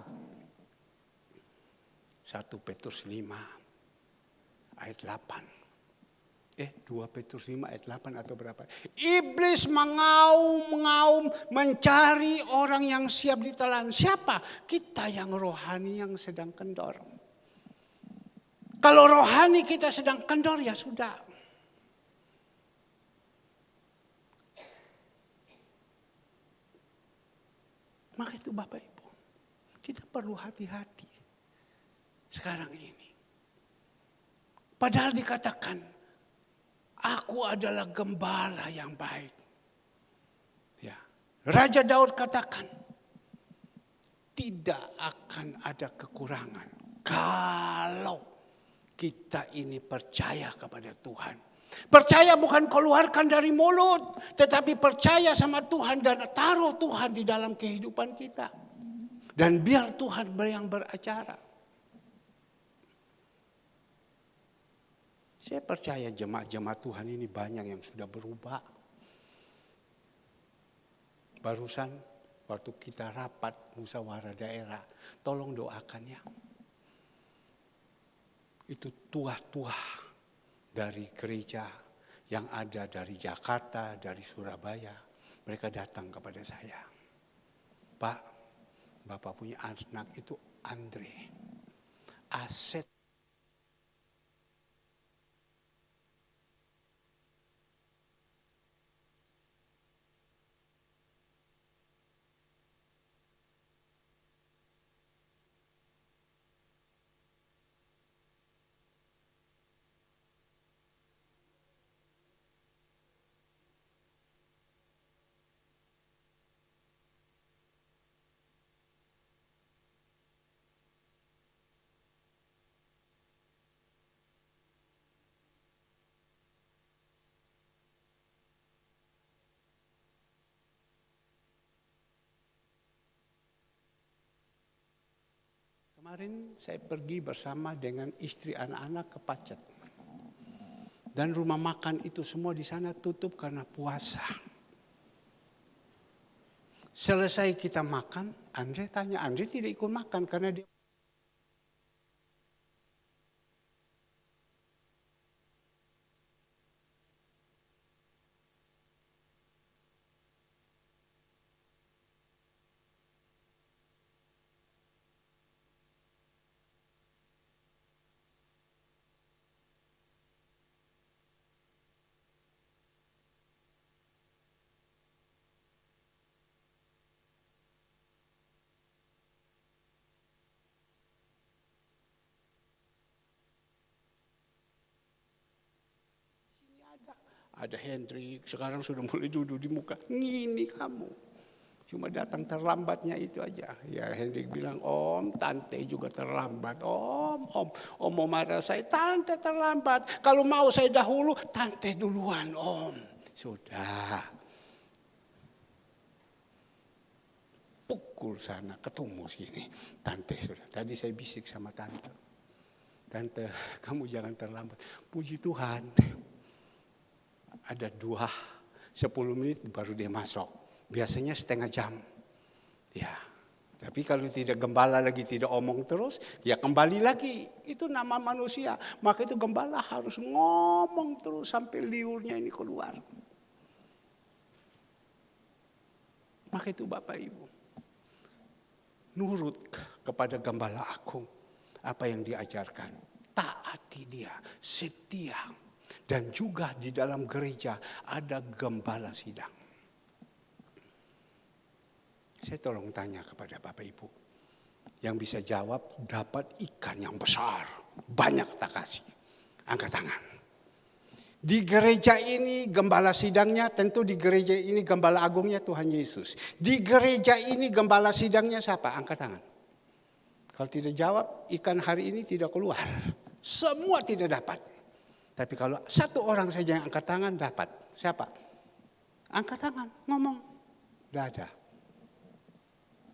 1 Petrus 5 ayat 8. 2 Petrus 5 ayat 8 atau berapa? Iblis mengaum mencari orang yang siap ditelan. Siapa? Kita yang rohani yang sedang kendor. Kalau rohani kita sedang kendor ya sudah. Maka itu Bapak Ibu, kita perlu hati-hati sekarang ini. Padahal dikatakan, aku adalah gembala yang baik. Ya. Raja Daud katakan, tidak akan ada kekurangan kalau kita ini percaya kepada Tuhan. Percaya bukan keluarkan dari mulut, tetapi percaya sama Tuhan dan taruh Tuhan di dalam kehidupan kita. Dan biar Tuhan yang beracara. Saya percaya jemaat-jemaat Tuhan ini banyak yang sudah berubah. Barusan waktu kita rapat musyawarah daerah, tolong doakan ya. Itu tua-tua dari gereja yang ada dari Jakarta, dari Surabaya. Mereka datang kepada saya. Pak, Bapak punya anak itu Andre. Aset. Kemarin saya pergi bersama dengan istri anak-anak ke Pacet. Dan rumah makan itu semua di sana tutup karena puasa. Selesai kita makan, Andre tanya, Andre tidak ikut makan karena dia ada Hendrik, sekarang sudah mulai duduk di muka. Ngini kamu. Cuma datang terlambatnya itu aja. Ya Hendrik bilang, Om, Tante juga terlambat. Om mau marah saya, Tante terlambat. Kalau mau saya dahulu, Tante duluan, Om. Sudah. Pukul sana, ketemu sini. Tante sudah. Tadi saya bisik sama Tante. Tante, kamu jangan terlambat. Puji Tuhan. Ada 10 menit baru dia masuk. Biasanya setengah jam. Ya, tapi kalau tidak gembala lagi tidak omong terus, ya kembali lagi. Itu nama manusia. Maka itu gembala harus ngomong terus sampai liurnya ini keluar. Maka itu Bapak Ibu, nurut kepada gembala agung apa yang diajarkan. Taati dia, setia. Dan juga di dalam gereja ada gembala sidang. Saya tolong tanya kepada Bapak Ibu. Yang bisa jawab dapat ikan yang besar. Banyak tak kasih. Angkat tangan. Di gereja ini gembala sidangnya, tentu di gereja ini gembala agungnya Tuhan Yesus. Di gereja ini gembala sidangnya siapa? Angkat tangan. Kalau tidak jawab, ikan hari ini tidak keluar. Semua tidak dapat. Tapi kalau satu orang saja yang angkat tangan dapat. Siapa? Angkat tangan, ngomong. Tidak ada.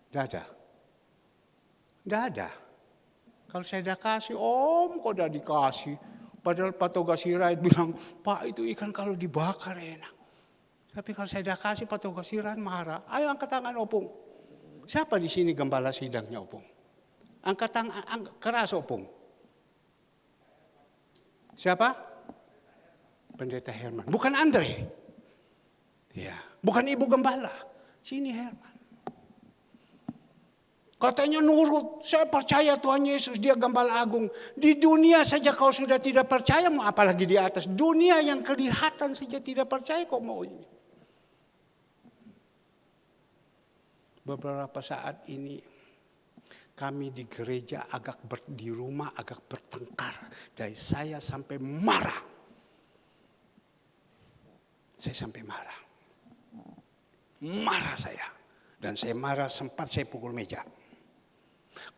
Tidak ada. Tidak ada. Kalau saya dah kasih, Om kok dah dikasih. Padahal Pak Toga Sirait bilang, Pak itu ikan kalau dibakar enak. Tapi kalau saya dah kasih, Pak Toga Sirait marah. Ayo angkat tangan Opung. Siapa di sini gembala sidangnya Opung? Angkat tangan, keras Opung. Siapa? Pendeta Herman. Bukan Andre. Ya, bukan Ibu Gembala. Sini Herman. Katanya nurut. Saya percaya Tuhan Yesus, dia gembala agung. Di dunia saja kau sudah tidak percaya, mau apalagi di atas. Dunia yang kelihatan saja tidak percaya, kok mau ini. Beberapa saat ini kami di gereja di rumah agak bertengkar. Dari saya sampai marah. Saya sampai marah. Marah saya. Dan saya marah sempat saya pukul meja.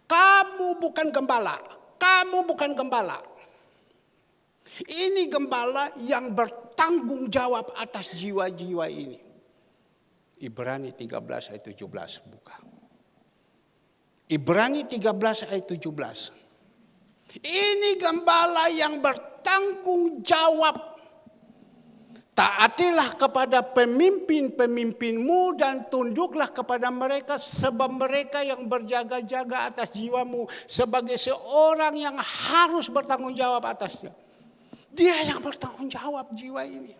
Kamu bukan gembala. Kamu bukan gembala. Ini gembala yang bertanggung jawab atas jiwa-jiwa ini. Ibrani 13 ayat 17 buka. Ibrani 13 ayat 17. Ini gembala yang bertanggung jawab. Taatilah kepada pemimpin-pemimpinmu dan tunduklah kepada mereka sebab mereka yang berjaga-jaga atas jiwamu sebagai seorang yang harus bertanggung jawab atasnya. Dia yang bertanggung jawab jiwa ini.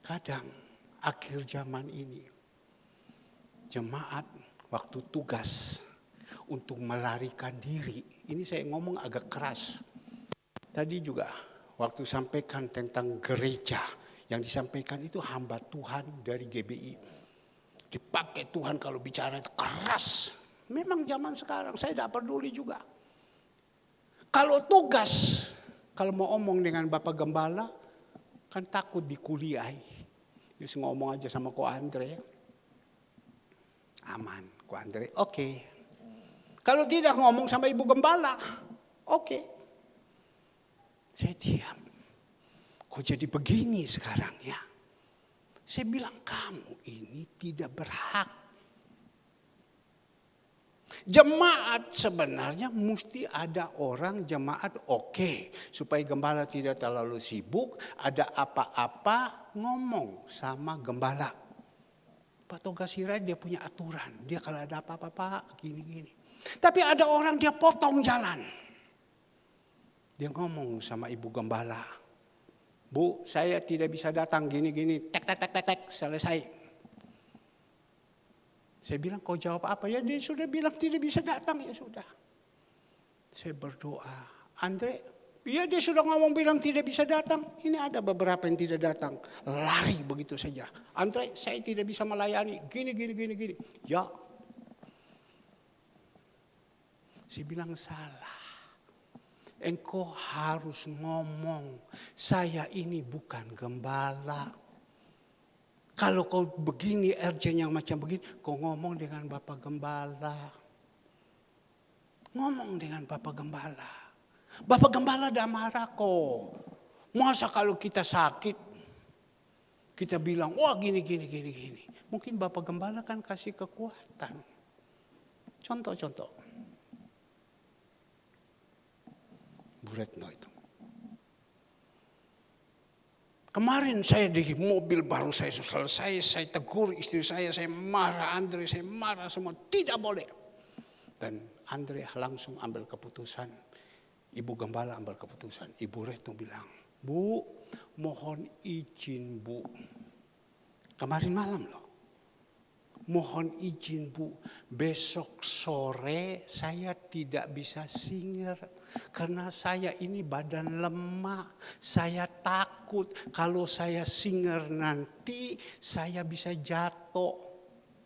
Kadang akhir zaman ini jemaat waktu tugas untuk melarikan diri. Ini saya ngomong agak keras. Tadi juga waktu sampaikan tentang gereja, yang disampaikan itu hamba Tuhan dari GBI. Dipakai Tuhan kalau bicara itu keras. Memang zaman sekarang saya tidak peduli juga. Kalau tugas, kalau mau omong dengan Bapak Gembala, kan takut dikuliahi. Terus ngomong aja sama Ko Andre. Aman, Ko Andre, oke. Kalau tidak ngomong sama Ibu Gembala, oke. Saya diam. Kok jadi begini sekarang ya? Saya bilang kamu ini tidak berhak. Jemaat sebenarnya mesti ada orang jemaat oke. Supaya gembala tidak terlalu sibuk. Ada apa-apa ngomong sama gembala. Pak Toga Sirait dia punya aturan. Dia kalau ada apa-apa gini-gini. Tapi ada orang dia potong jalan. Dia ngomong sama ibu gembala. Bu, saya tidak bisa datang gini-gini. Tek, selesai. Saya bilang, kau jawab apa? Ya dia sudah bilang tidak bisa datang, ya sudah. Saya berdoa. Andre, ya dia sudah ngomong bilang tidak bisa datang. Ini ada beberapa yang tidak datang. Lari begitu saja. Andre, saya tidak bisa melayani. Gini. Ya. Saya bilang salah. Engkau harus ngomong, saya ini bukan gembala. Kalau kau begini, urgent yang macam begini, kau ngomong dengan Bapak Gembala. Ngomong dengan Bapak Gembala. Bapak Gembala dah marah kok. Masa kalau kita sakit, kita bilang, wah gini. Mungkin Bapak Gembala kan kasih kekuatan. Contoh. Bu Retno itu. Kemarin saya di mobil baru saya selesai, saya tegur istri saya marah Andre, saya marah semua. Tidak boleh. Dan Andre langsung ambil keputusan. Ibu Gembala ambil keputusan. Ibu Retno bilang, Bu, mohon izin Bu. Kemarin malam loh. Mohon izin Bu, besok sore saya tidak bisa singer. Karena saya ini badan lemah. Saya takut kalau saya singer nanti saya bisa jatuh.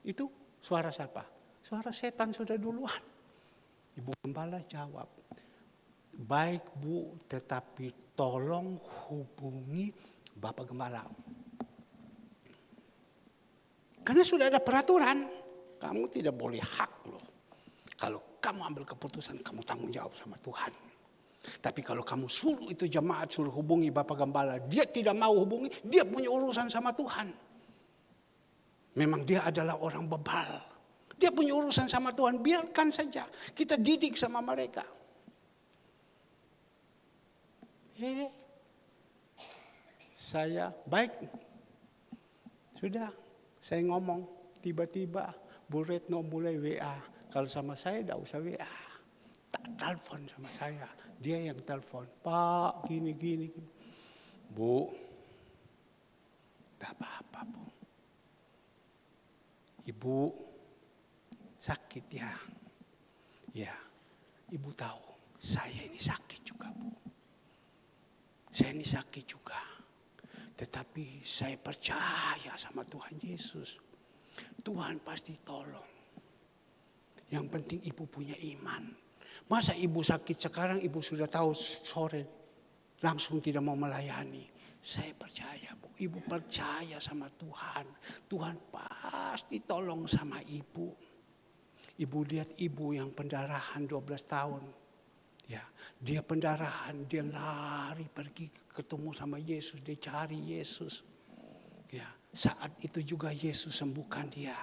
Itu suara siapa? Suara setan sudah duluan. Ibu Gembala jawab, baik Bu, tetapi tolong hubungi Bapak Gembala. Karena sudah ada peraturan, kamu tidak boleh hak loh. Kalau kamu ambil keputusan, kamu tanggung jawab sama Tuhan. Tapi kalau kamu suruh itu jemaat suruh hubungi Bapak Gembala, dia tidak mau hubungi, dia punya urusan sama Tuhan. Memang dia adalah orang bebal. Dia punya urusan sama Tuhan, biarkan saja. Kita didik sama mereka. Saya baik. Sudah. Saya ngomong, tiba-tiba Bu Retno mulai WA. Kalau sama saya tidak usah WA. Tak telepon sama saya. Dia yang telepon. Pak, gini. Bu, tidak apa-apa Bu. Ibu sakit ya. Ya, Ibu tahu saya ini sakit juga Bu. Saya ini sakit juga. Tetapi saya percaya sama Tuhan Yesus. Tuhan pasti tolong. Yang penting ibu punya iman. Masa ibu sakit sekarang, ibu sudah tahu sore langsung tidak mau melayani. Saya percaya, Bu. Ibu percaya sama Tuhan. Tuhan pasti tolong sama ibu. Ibu lihat ibu yang pendarahan 12 tahun. Ya, dia pendarahan, dia lari pergi ketemu sama Yesus, dia cari Yesus. Ya, saat itu juga Yesus sembuhkan dia.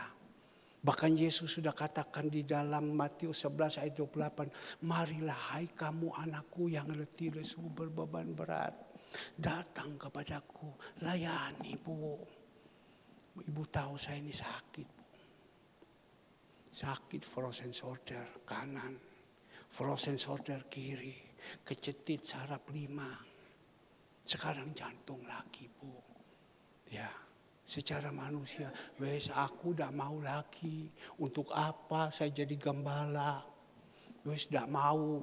Bahkan Yesus sudah katakan di dalam Matius 11 ayat 28, marilah hai kamu anakku yang letih lesu berbeban berat, datang kepadaku, layani Bu. Ibu tahu saya ini sakit Bu. Sakit frozen shoulder kanan, frozen shoulder kiri, kecetit saraf 5. Sekarang jantung lagi Bu. Ya. Secara manusia, wes aku tidak mau lagi. Untuk apa saya jadi gembala? Wes tidak mau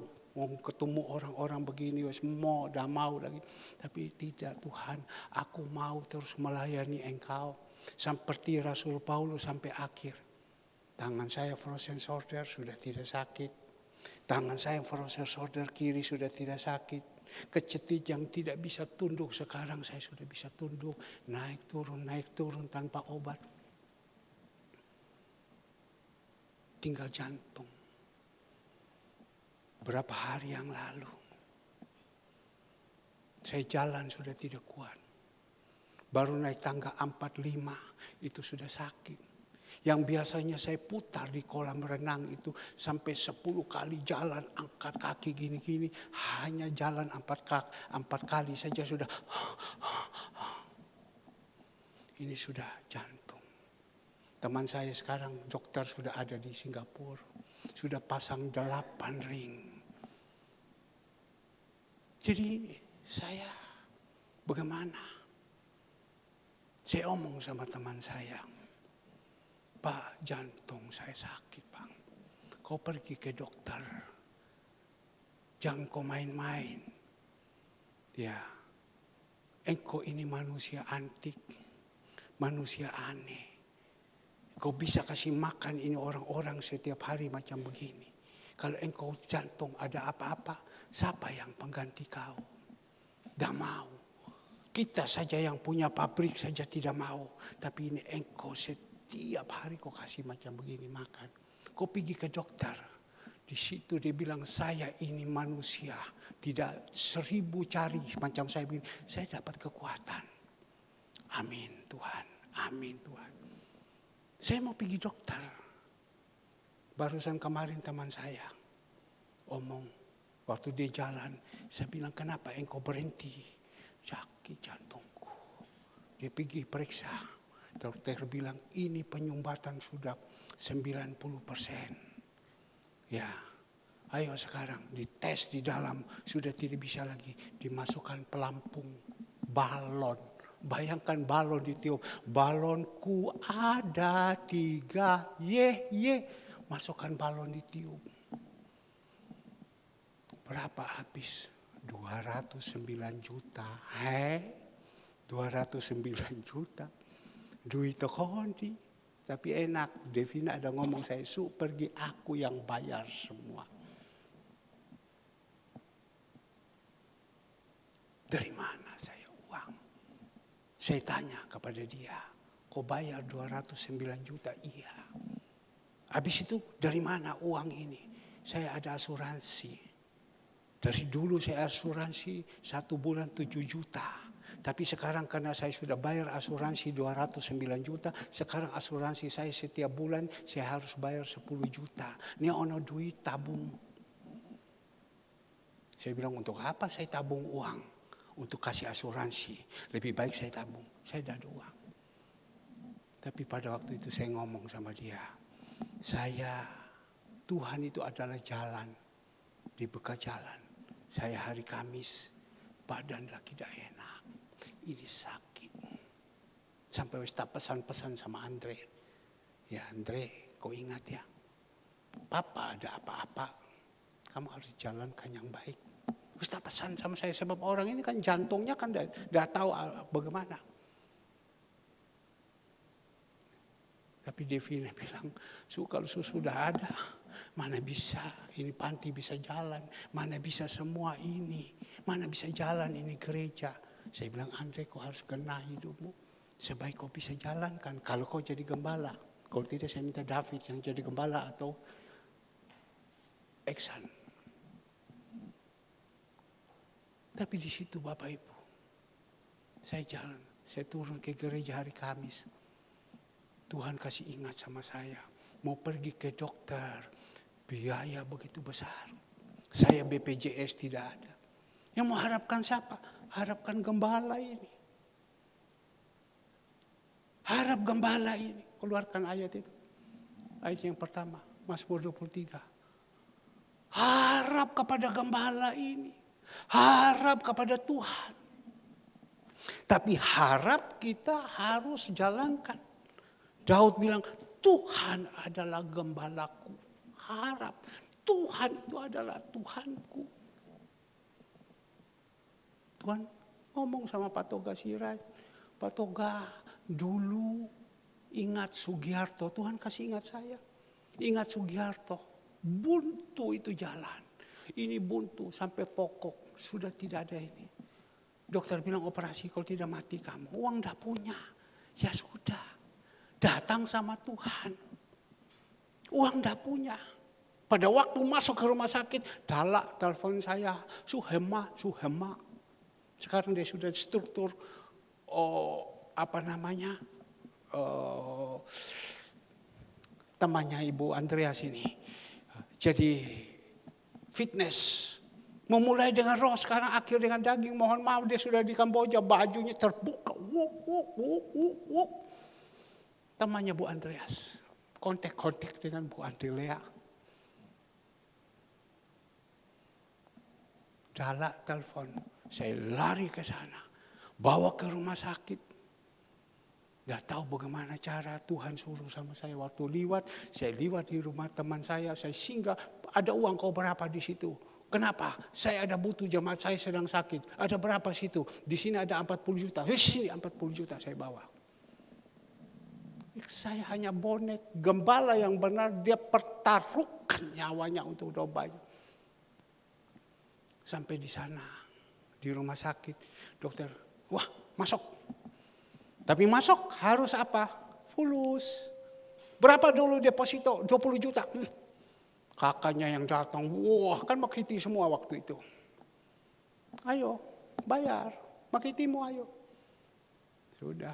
ketemu orang-orang begini. Wes mau, tidak mau lagi. Tapi tidak Tuhan, aku mau terus melayani Engkau. Seperti Rasul Paulus sampai akhir. Tangan saya frozen shoulder sudah tidak sakit. Tangan saya frozen shoulder kiri sudah tidak sakit. Kecetit yang tidak bisa tunduk, sekarang saya sudah bisa tunduk. Naik turun tanpa obat. Tinggal jantung. Berapa hari yang lalu, saya jalan sudah tidak kuat. Baru naik tangga 45, itu sudah sakit. Yang biasanya saya putar di kolam renang itu sampai 10 kali jalan, angkat kaki gini-gini. Hanya jalan 4 kali saja sudah. Ini sudah jantung. Teman saya sekarang dokter sudah ada di Singapura. Sudah pasang 8 ring. Jadi saya bagaimana? Saya omong sama teman saya. Pak, jantung saya sakit Bang. Kau pergi ke dokter. Jangan kau main-main. Ya, engkau ini manusia antik. Manusia aneh. Kau bisa kasih makan ini orang-orang setiap hari macam begini. Kalau engkau jantung ada apa-apa, siapa yang pengganti kau? Tidak mau. Kita saja yang punya pabrik saja tidak mau. Tapi ini engkau tiap hari kau kasih macam begini makan. Kau pergi ke dokter. Di situ dia bilang saya ini manusia. Tidak 1000 cari macam saya begini. Saya dapat kekuatan. Amin Tuhan. Amin Tuhan. Saya mau pergi dokter. Barusan kemarin teman saya omong. Waktu dia jalan. Saya bilang kenapa engkau berhenti. Sakit jantungku. Dia pergi periksa. Dokter bilang ini penyumbatan sudah 90%. Ya, ayo sekarang dites di dalam sudah tidak bisa lagi dimasukkan pelampung balon. Bayangkan balon ditiup, balonku ada 3, masukkan balon ditiup. Berapa habis? 209 juta. 209 juta. Duit kondi. Tapi enak. Devina ada ngomong saya, pergi aku yang bayar semua. Dari mana saya uang? Saya tanya kepada dia. Kau bayar 209 juta? Iya. Habis itu dari mana uang ini? Saya ada asuransi. Dari dulu saya asuransi 1 bulan 7 juta. Tapi sekarang karena saya sudah bayar asuransi 209 juta, sekarang asuransi saya setiap bulan saya harus bayar 10 juta. Ini ono duit tabung. Saya bilang untuk apa saya tabung uang? Untuk kasih asuransi. Lebih baik saya tabung. Saya tidak ada uang. Tapi pada waktu itu saya ngomong sama dia. Tuhan itu adalah jalan. Dibuka jalan. Saya hari Kamis, badan lagi tidak enak. Ini sakit. Sampai wis tak pesan-pesan sama Andre. Ya Andre, kau ingat ya. Papa ada apa-apa, kamu harus jalankan yang baik. Wis tak pesan sama saya. Sebab orang ini kan jantungnya kan tidak tahu bagaimana. Tapi Devina bilang, kalau sudah ada, mana bisa ini panti bisa jalan, mana bisa semua ini, mana bisa jalan ini gereja. Saya bilang, Andre, kau harus kena hidupmu. Sebaik kau bisa jalankan kalau kau jadi gembala. Kalau tidak saya minta David yang jadi gembala atau Eksan. Tapi di situ Bapak Ibu, saya jalan, saya turun ke gereja hari Kamis. Tuhan kasih ingat sama saya, mau pergi ke dokter, biaya begitu besar. Saya BPJS tidak ada. Yang mau harapkan siapa? Harapkan gembala ini. Harap gembala ini. Keluarkan ayat itu. Ayat yang pertama, Mazmur 23. Harap kepada gembala ini. Harap kepada Tuhan. Tapi harap kita harus jalankan. Daud bilang, Tuhan adalah gembalaku. Harap. Tuhan itu adalah Tuhanku. Tuhan ngomong sama Pak Toga Sirait. Pak Toga, dulu ingat Sugiharto. Tuhan kasih ingat saya. Ingat Sugiharto. Buntu itu jalan. Ini buntu sampai pokok. Sudah tidak ada ini. Dokter bilang operasi kalau tidak mati kamu. Uang tidak punya. Ya sudah. Datang sama Tuhan. Uang tidak punya. Pada waktu masuk ke rumah sakit. Dalak telepon saya. Suhema. Sekarang dia sudah struktur. Temannya Ibu Andreas ini. Jadi fitness. Memulai dengan roh, sekarang akhir dengan daging. Mohon maaf dia sudah di Kamboja, bajunya terbuka. Temannya Bu Andreas. Kontak dengan Bu Andelea. Dalak telepon. Saya lari ke sana. Bawa ke rumah sakit. Gak tahu bagaimana cara Tuhan suruh sama saya waktu liwat. Saya liwat di rumah teman saya singgah. Ada uang kau berapa di situ? Kenapa? Saya ada butuh, jemaat saya sedang sakit. Ada berapa situ? Di sini ada 40 juta. Sini 40 juta saya bawa. Saya hanya bonek. Gembala yang benar dia pertaruhkan nyawanya untuk dobanya. Sampai di sana. Di rumah sakit. Dokter, wah masuk. Tapi masuk harus apa? Fulus. Berapa dulu deposito? 20 juta. Kakaknya yang datang, wah kan makiti semua waktu itu. Ayo, bayar. Makitimu ayo. Sudah,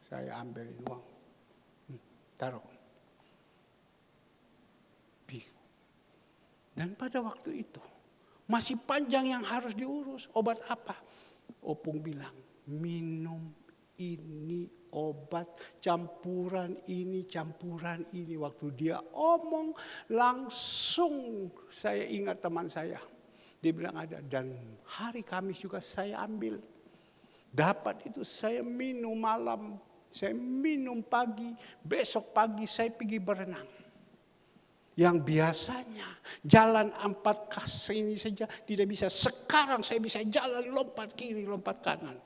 saya ambil uang. Taruh. Dan pada waktu itu, masih panjang yang harus diurus. Obat apa? Opung bilang, minum ini obat campuran ini. Waktu dia omong langsung saya ingat teman saya. Dia bilang ada, dan hari Kamis juga saya ambil. Dapat itu saya minum malam, saya minum pagi, besok pagi saya pergi berenang. Yang biasanya jalan 4 kaki ini saja tidak bisa. Sekarang saya bisa jalan lompat kiri, lompat kanan.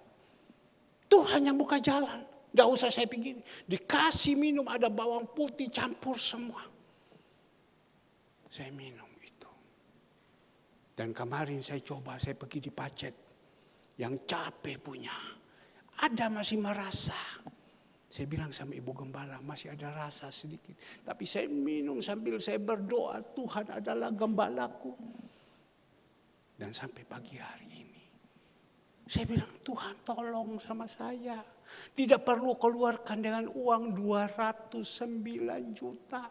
Tuhan yang buka jalan. Tidak usah saya pikir. Dikasih minum ada bawang putih campur semua. Saya minum itu. Dan kemarin saya coba, saya pergi di Pacet. Yang capek punya. Ada masih merasa. Saya bilang sama Ibu Gembala, masih ada rasa sedikit. Tapi saya minum sambil saya berdoa, Tuhan adalah gembalaku. Dan sampai pagi hari ini. Saya bilang, Tuhan tolong sama saya. Tidak perlu keluarkan dengan uang 209 juta.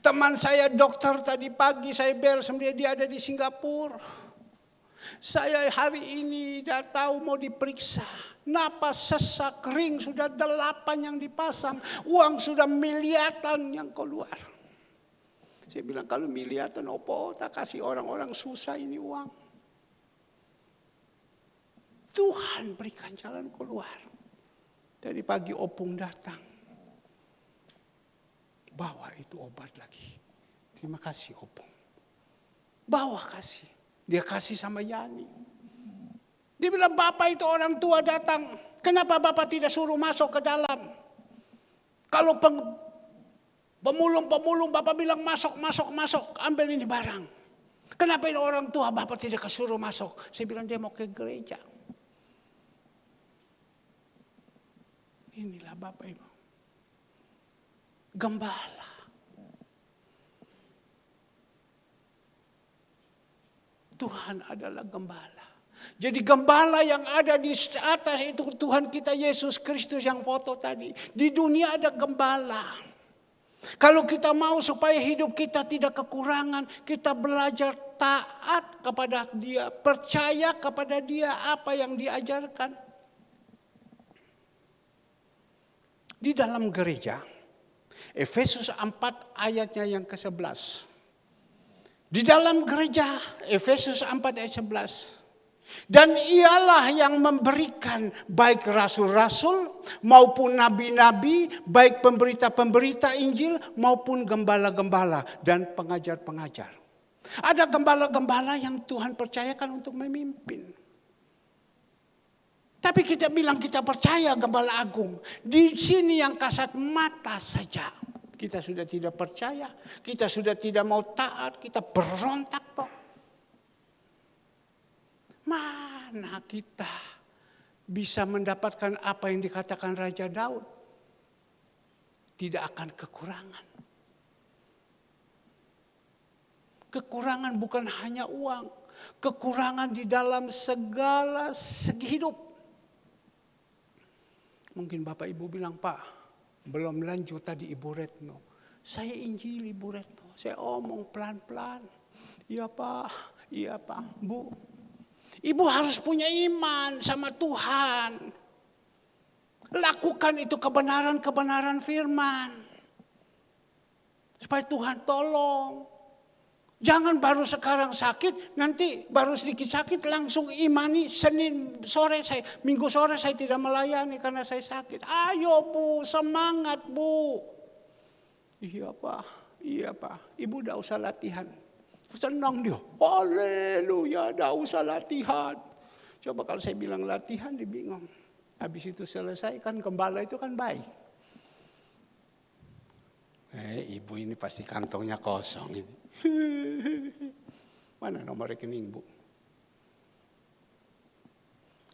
Teman saya dokter tadi pagi, saya bel sendiri, dia ada di Singapura. Saya hari ini tidak tahu mau diperiksa. Napas sesak, ring sudah 8 yang dipasang. Uang sudah miliaran yang keluar. Saya bilang, kalau miliaran, opo tak kasih orang-orang susah ini uang. Tuhan berikan jalan keluar. Dari pagi Opung datang. Bawa itu obat lagi. Terima kasih Opung. Bawa kasih. Dia kasih sama Yani. Dia bilang, Bapak itu orang tua datang. Kenapa Bapak tidak suruh masuk ke dalam? Kalau Pemulung, Bapak bilang masuk, ambil ini barang. Kenapa ini orang tua Bapak tidak kesuruh masuk? Saya bilang dia mau ke gereja. Inilah Bapak Ibu. Gembala. Tuhan adalah gembala. Jadi gembala yang ada di atas itu Tuhan kita Yesus Kristus yang foto tadi. Di dunia ada gembala. Kalau kita mau supaya hidup kita tidak kekurangan, kita belajar taat kepada Dia, percaya kepada Dia apa yang diajarkan. Di dalam gereja, Efesus 4 ayatnya yang ke-11. Di dalam gereja, Efesus 4 ayat 11. Dan ialah yang memberikan baik rasul-rasul maupun nabi-nabi, baik pemberita-pemberita Injil maupun gembala-gembala dan pengajar-pengajar. Ada gembala-gembala yang Tuhan percayakan untuk memimpin. Tapi kita bilang kita percaya gembala agung. Di sini yang kasat mata saja. Kita sudah tidak percaya, kita sudah tidak mau taat, kita berontak kok. Mana kita bisa mendapatkan apa yang dikatakan Raja Daud? Tidak akan kekurangan. Kekurangan bukan hanya uang. Kekurangan di dalam segala segi hidup. Mungkin Bapak Ibu bilang, Pak, belum lanjut tadi Ibu Retno. Saya injil Ibu Retno. Saya omong pelan-pelan. Iya Pak, Bu. Ibu harus punya iman sama Tuhan. Lakukan itu kebenaran firman. Supaya Tuhan tolong. Jangan baru sekarang sakit, nanti baru sedikit sakit langsung imani. Minggu sore saya tidak melayani karena saya sakit. Ayo Bu, semangat Bu. Iya Pak, Ibu udah usah latihan. Senang dia, haleluya, dah usah latihan. Coba kalau saya bilang latihan, dia bingung. Habis itu selesai kan gembala itu kan baik. Ibu ini pasti kantongnya kosong ini. Mana nomor rekening Bu?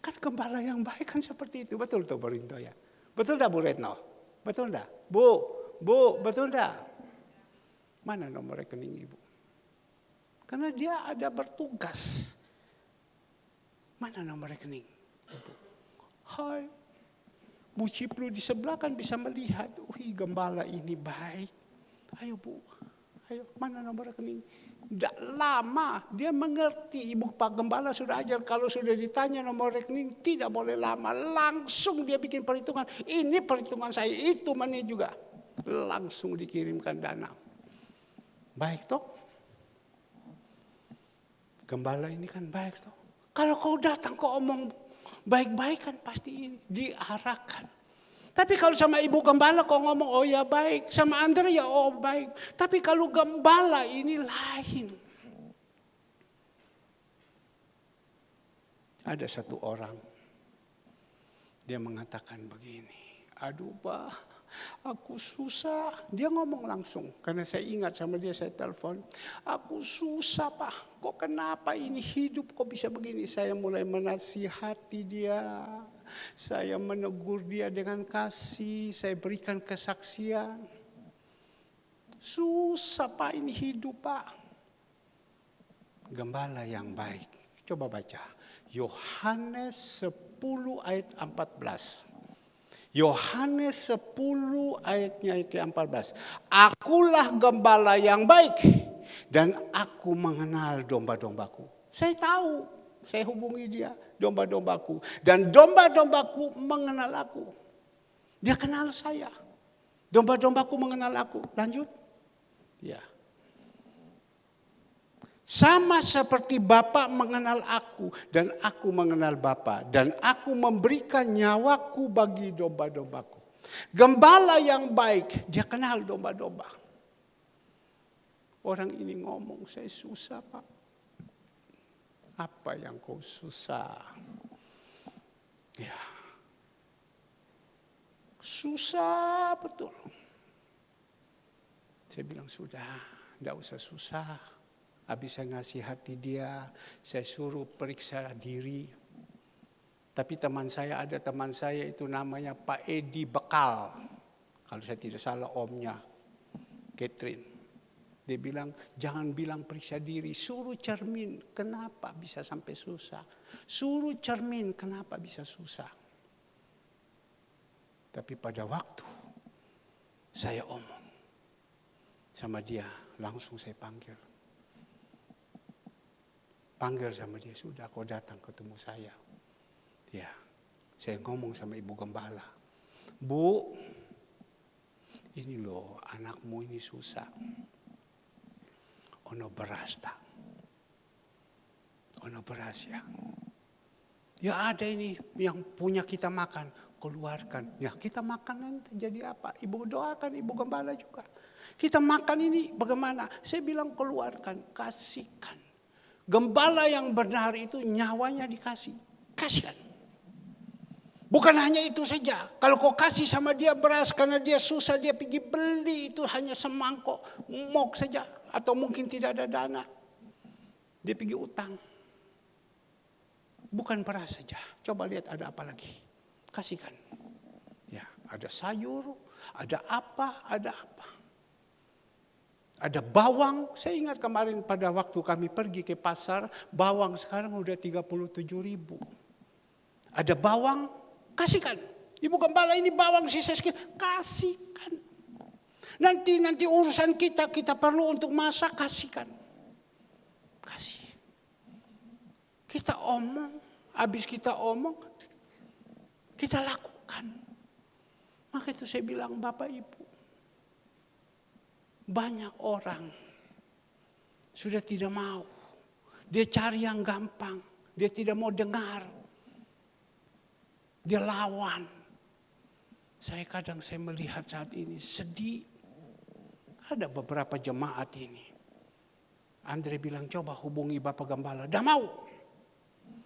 Kan gembala yang baik kan seperti itu. Betul tuh Borinto ya? Betul dah Bu Retno? Betul dah? Bu, betul dah? Mana nomor rekening Ibu? Karena dia ada bertugas. Mana nomor rekening? Hai. Bu Ciplu di sebelah kan bisa melihat. Gembala ini baik. Ayo Bu. Ayo, mana nomor rekening? Tidak lama. Dia mengerti. Ibu Pak Gembala sudah ajar. Kalau sudah ditanya nomor rekening, tidak boleh lama. Langsung dia bikin perhitungan. Ini perhitungan saya. Itu mana juga. Langsung dikirimkan dana. Baik toh? Gembala ini kan baik toh. Kalau kau datang kau omong baik-baik kan pasti ini diarahkan. Tapi kalau sama ibu gembala kau ngomong oh ya baik. Sama Andre ya oh baik. Tapi kalau gembala ini lain. Ada satu orang. Dia mengatakan begini. Aduh Pak. Aku susah. Dia ngomong langsung. Karena saya ingat sama dia saya telepon. Aku susah Pak. Kok kenapa ini hidup kok bisa begini. Saya mulai menasihati dia. Saya menegur dia dengan kasih. Saya berikan kesaksian. Susah Pak ini hidup Pak. Gembala yang baik. Coba baca. Yohanes 10 ayat 14. Yohanes 10 ayatnya ke-14. Akulah gembala yang baik dan aku mengenal domba-dombaku. Saya tahu, saya hubungi dia, domba-dombaku. Dan domba-dombaku mengenal aku. Dia kenal saya. Domba-dombaku mengenal aku. Lanjut. Ya. Sama seperti Bapa mengenal aku dan aku mengenal Bapa. Dan aku memberikan nyawaku bagi domba-dombaku. Gembala yang baik, dia kenal domba-domba. Orang ini ngomong, saya susah Pak. Apa yang kau susah? Ya. Susah betul. Saya bilang sudah, tidak usah susah. Habis saya nasihati dia, saya suruh periksa diri. Tapi ada teman saya itu namanya Pak Edi Bekal. Kalau saya tidak salah omnya, Catherine. Dia bilang, jangan bilang periksa diri, suruh cermin. Kenapa bisa sampai susah? Suruh cermin, kenapa bisa susah? Tapi pada waktu saya omong sama dia, langsung saya panggil. Panggil sama dia, sudah kau datang ketemu saya. Ya, saya ngomong sama Ibu Gembala. Bu, ini loh anakmu ini susah. Ono beras tak? Ono beras ya? Ya ada ini yang punya kita makan, keluarkan. Ya kita makan nanti jadi apa? Ibu doakan, Ibu Gembala juga. Kita makan ini bagaimana? Saya bilang keluarkan, kasihkan. Gembala yang benar itu nyawanya dikasih. Kasihkan. Bukan hanya itu saja. Kalau kau kasih sama dia beras karena dia susah dia pergi beli itu hanya semangkok. Mok saja. Atau mungkin tidak ada dana. Dia pergi utang. Bukan beras saja. Coba lihat ada apa lagi. Kasihkan. Ya, ada sayur, ada apa, ada apa. Ada bawang, saya ingat kemarin pada waktu kami pergi ke pasar, bawang sekarang udah 37.000. Ada bawang, kasihkan. Ibu Gembala ini bawang sisa sedikit, kasihkan. Nanti urusan kita perlu untuk masak, kasihkan. Kasih. Kita omong, habis kita omong, kita lakukan. Maka itu saya bilang Bapak Ibu, banyak orang sudah tidak mau. Dia cari yang gampang. Dia tidak mau dengar. Dia lawan. Saya melihat saat ini sedih. Ada beberapa jemaat ini. Andre bilang coba hubungi Bapak Gembala. Dah mau.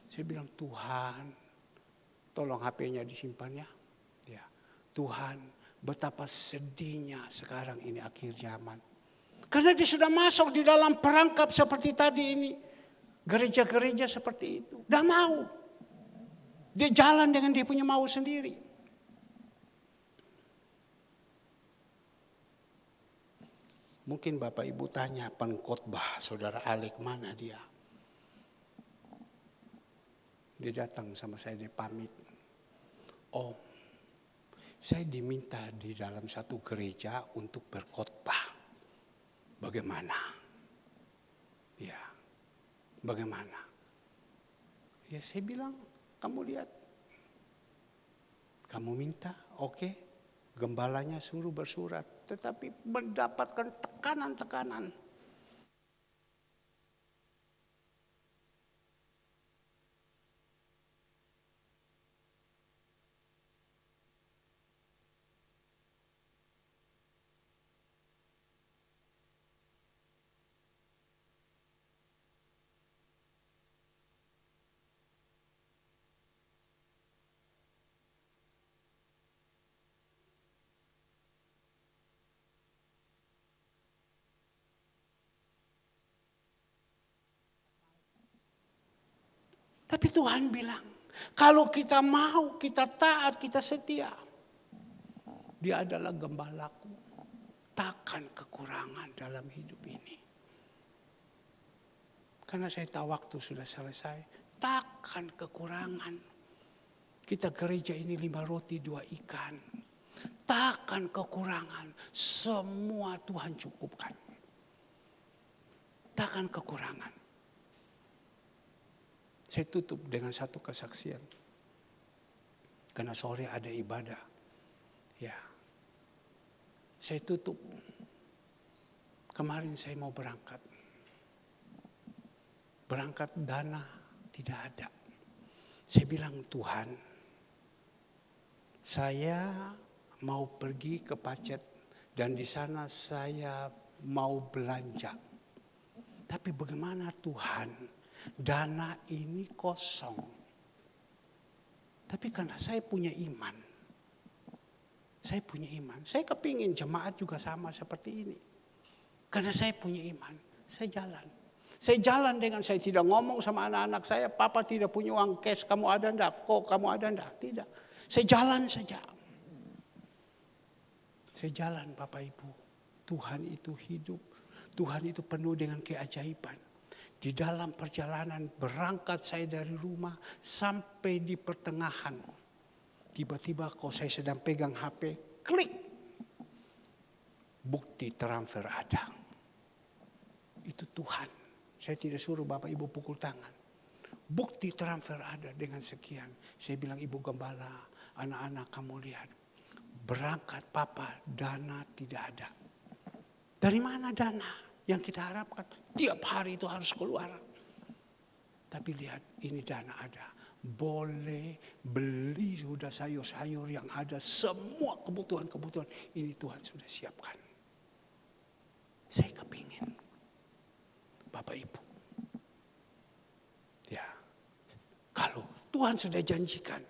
Saya bilang Tuhan. Tolong HP-nya disimpan ya. Ya. Tuhan. Betapa sedihnya sekarang ini akhir zaman. Karena dia sudah masuk di dalam perangkap seperti tadi ini. Gereja-gereja seperti itu. Dah mau. Dia jalan dengan dia punya mau sendiri. Mungkin Bapak Ibu tanya pengkhotbah Saudara Alek mana dia. Dia datang sama saya, dia pamit. Saya diminta di dalam satu gereja untuk berkhotbah. Bagaimana? Ya, bagaimana? Ya saya bilang, kamu lihat. Kamu minta, oke. Gembalanya suruh bersurat. Tetapi mendapatkan tekanan-tekanan. Tapi Tuhan bilang, kalau kita mau, kita taat, kita setia. Dia adalah gembalaku. Takkan kekurangan dalam hidup ini. Karena saya tahu waktu sudah selesai. Takkan kekurangan. Kita gereja ini 5 roti 2 ikan. Takkan kekurangan. Semua Tuhan cukupkan. Takkan kekurangan. Saya tutup dengan satu kesaksian. Karena sore ada ibadah. Ya. Saya tutup. Kemarin saya mau berangkat. Berangkat dana tidak ada. Saya bilang Tuhan, saya mau pergi ke Pacet dan di sana saya mau belanja. Tapi bagaimana Tuhan? Dana ini kosong. Tapi karena saya punya iman. Saya punya iman. Saya kepingin jemaat juga sama seperti ini. Karena saya punya iman, saya jalan. Saya jalan dengan saya tidak ngomong sama anak-anak saya, papa tidak punya uang cash, kamu ada enggak? Kok kamu ada enggak? Tidak. Saya jalan saja. Saya jalan Bapak Ibu. Tuhan itu hidup. Tuhan itu penuh dengan keajaiban. Di dalam perjalanan berangkat saya dari rumah sampai di pertengahan. Tiba-tiba kalau saya sedang pegang HP, klik. Bukti transfer ada. Itu Tuhan. Saya tidak suruh Bapak Ibu pukul tangan. Bukti transfer ada dengan sekian. Saya bilang Ibu Gembala, anak-anak kamu lihat. Berangkat Papa, dana tidak ada. Dari mana dana yang kita harapkan? Tiap hari itu harus keluar. Tapi lihat, ini dana ada. Boleh beli sudah sayur-sayur yang ada. Semua kebutuhan-kebutuhan. Ini Tuhan sudah siapkan. Saya kepingin. Bapak Ibu. Ya. Kalau Tuhan sudah janjikan.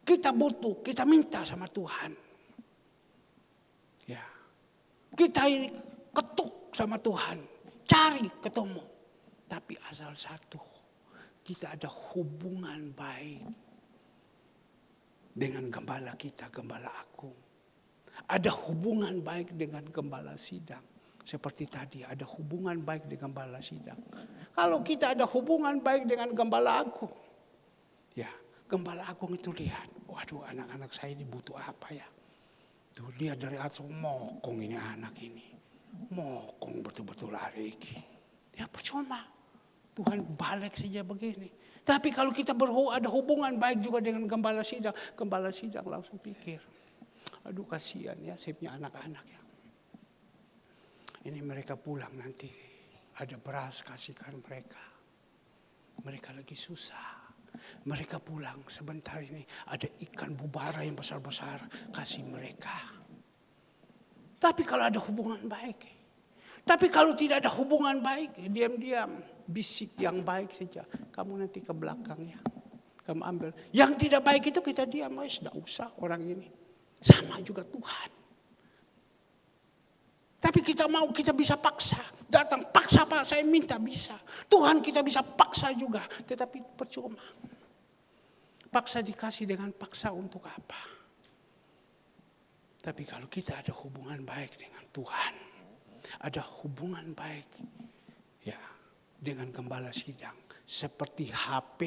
Kita butuh, kita minta sama Tuhan. Ya. Kita ini ketuk sama Tuhan. Cari ketemu. Tapi asal satu. Kita ada hubungan baik. Dengan gembala kita, gembala agung. Ada hubungan baik dengan gembala sidang. Seperti tadi ada hubungan baik dengan gembala sidang. Kalau kita ada hubungan baik dengan gembala agung. Ya, gembala agung itu lihat. Waduh, anak-anak saya ini butuh apa ya? Tuh lihat dari atas, mokong ini anak ini. Mokong betul-betul hari ini. Ya percuma. Tuhan balik saja begini. Tapi kalau kita ada hubungan baik juga dengan gembala sidang langsung pikir. Aduh kasihan ya, saya punya anak-anak ya. Ini mereka pulang nanti ada beras kasihkan mereka. Mereka lagi susah. Mereka pulang sebentar ini ada ikan bubara yang besar-besar kasih mereka. Tapi kalau ada hubungan baik. Tapi kalau tidak ada hubungan baik, diam-diam bisik yang baik saja. Kamu nanti ke belakangnya. Kamu ambil. Yang tidak baik itu kita diam. Tidak usah orang ini. Sama juga Tuhan. Tapi kita mau, kita bisa paksa. Datang, paksa Pak, saya minta bisa. Tuhan kita bisa paksa juga. Tetapi percuma. Paksa dikasih dengan paksa untuk apa? Tapi kalau kita ada hubungan baik dengan Tuhan. Ada hubungan baik ya dengan gembala sidang. Seperti HP.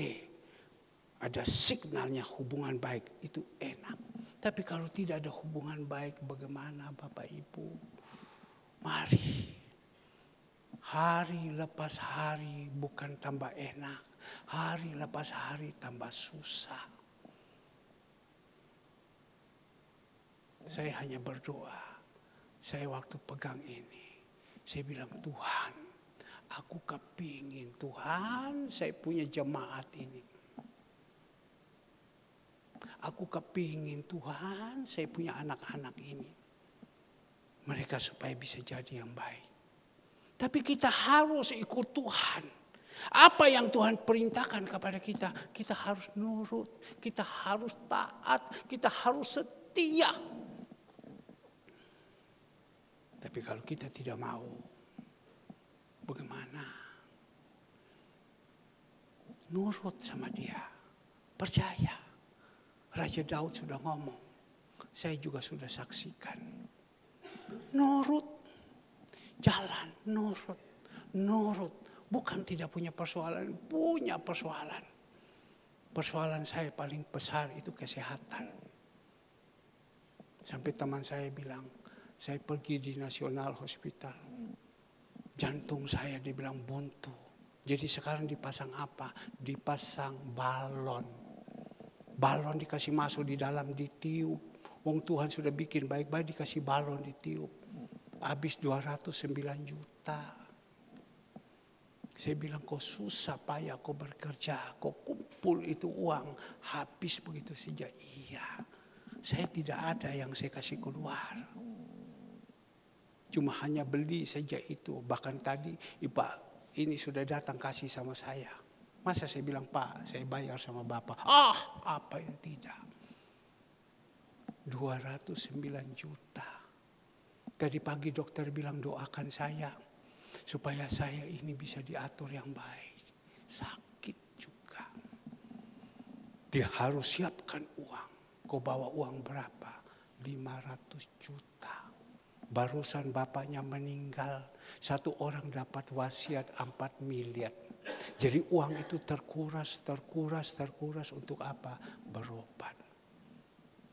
Ada signalnya hubungan baik. Itu enak. Tapi kalau tidak ada hubungan baik bagaimana Bapak Ibu? Mari, hari lepas hari bukan tambah enak, hari lepas hari tambah susah. Saya hanya berdoa, saya waktu pegang ini, saya bilang Tuhan, aku kepingin Tuhan saya punya jemaat ini. Aku kepingin Tuhan saya punya anak-anak ini. Mereka supaya bisa jadi yang baik. Tapi kita harus ikut Tuhan. Apa yang Tuhan perintahkan kepada kita, kita harus nurut, kita harus taat, kita harus setia. Tapi kalau kita tidak mau, bagaimana? Nurut sama dia, percaya. Raja Daud sudah ngomong, saya juga sudah saksikan. Nurut, jalan, nurut. Bukan tidak punya persoalan, punya persoalan. Persoalan saya paling besar itu kesehatan. Sampai teman saya bilang, saya pergi di National Hospital. Jantung saya dibilang buntu. Jadi sekarang dipasang apa? Dipasang balon. Balon dikasih masuk di dalam, ditiup. Wong Tuhan sudah bikin baik-baik dikasih balon ditiup. Habis 209 juta. Saya bilang kok susah payah kok bekerja. Kok kumpul itu uang. Habis begitu saja. Iya. Saya tidak ada yang saya kasih keluar. Cuma hanya beli saja itu. Bahkan tadi Pak ini sudah datang kasih sama saya. Masa saya bilang Pak saya bayar sama Bapak. Apa itu tidak. 209 juta. Tadi pagi dokter bilang doakan saya supaya saya ini bisa diatur yang baik. Sakit juga. Dia harus siapkan uang. Kau bawa uang berapa? 500 juta. Barusan bapaknya meninggal. Satu orang dapat wasiat 4 miliar. Jadi uang itu terkuras untuk apa? Berobat.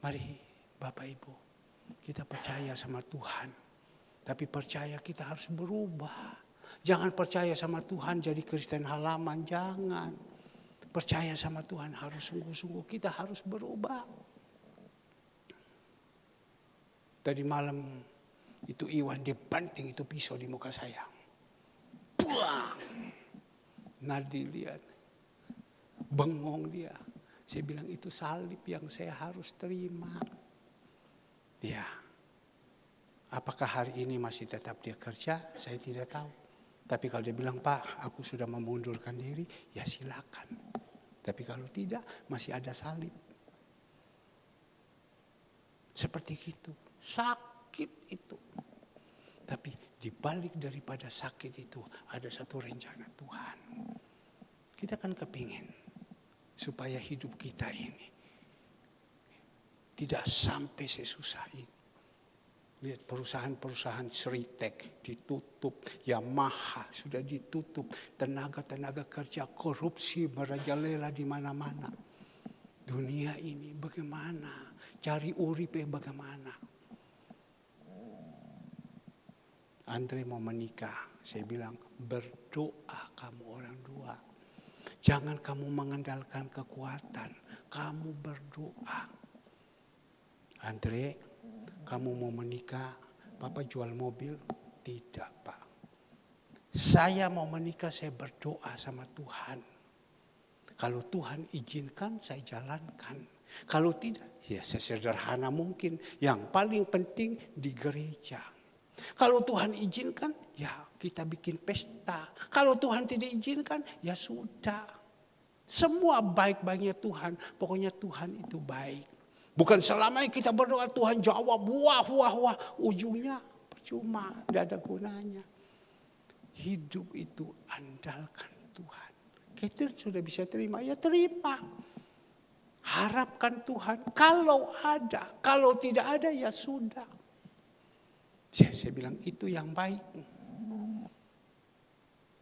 Mari Bapak Ibu, kita percaya sama Tuhan. Tapi percaya kita harus berubah. Jangan percaya sama Tuhan jadi Kristen halaman, jangan. Percaya sama Tuhan harus sungguh-sungguh, kita harus berubah. Tadi malam itu Iwan dibanting itu pisau di muka saya. Buang. Nadi lihat. Bengong dia. Saya bilang itu salib yang saya harus terima. Ya. Apakah hari ini masih tetap dia kerja? Saya tidak tahu. Tapi kalau dia bilang, Pak, aku sudah memundurkan diri, ya silakan. Tapi kalau tidak, masih ada salib. Seperti itu. Sakit itu. Tapi dibalik daripada sakit itu, ada satu rencana Tuhan. Kita kan kepingin supaya hidup kita ini tidak sampai sesusah ini. Lihat perusahaan-perusahaan Sritek ditutup, Yamaha sudah ditutup, tenaga-tenaga kerja korupsi merajalela di mana-mana. Dunia ini bagaimana? Cari urip bagaimana? Andre mau menikah, saya bilang berdoa kamu orang dua. Jangan kamu mengandalkan kekuatan, kamu berdoa. Andre, kamu mau menikah, Papa jual mobil? Tidak, Pak. Saya mau menikah, saya berdoa sama Tuhan. Kalau Tuhan izinkan, saya jalankan. Kalau tidak, ya sesederhana mungkin. Yang paling penting di gereja. Kalau Tuhan izinkan, ya kita bikin pesta. Kalau Tuhan tidak izinkan, ya sudah. Semua baik-baiknya Tuhan. Pokoknya Tuhan itu baik. Bukan selamanya kita berdoa Tuhan jawab wah. Ujungnya percuma, tidak ada gunanya. Hidup itu andalkan Tuhan. Kita sudah bisa terima, ya terima. Harapkan Tuhan kalau ada. Kalau tidak ada ya sudah. Saya bilang itu yang baik.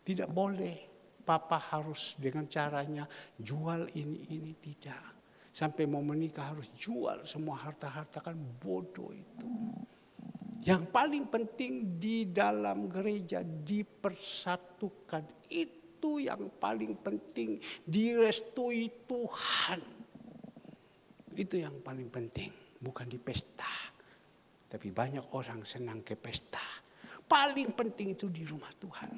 Tidak boleh Papa harus dengan caranya jual ini tidak. Sampai mau menikah harus jual semua harta-harta, kan bodoh itu. Yang paling penting di dalam gereja dipersatukan. Itu yang paling penting. Direstui Tuhan. Itu yang paling penting. Bukan di pesta. Tapi banyak orang senang ke pesta. Paling penting itu di rumah Tuhan.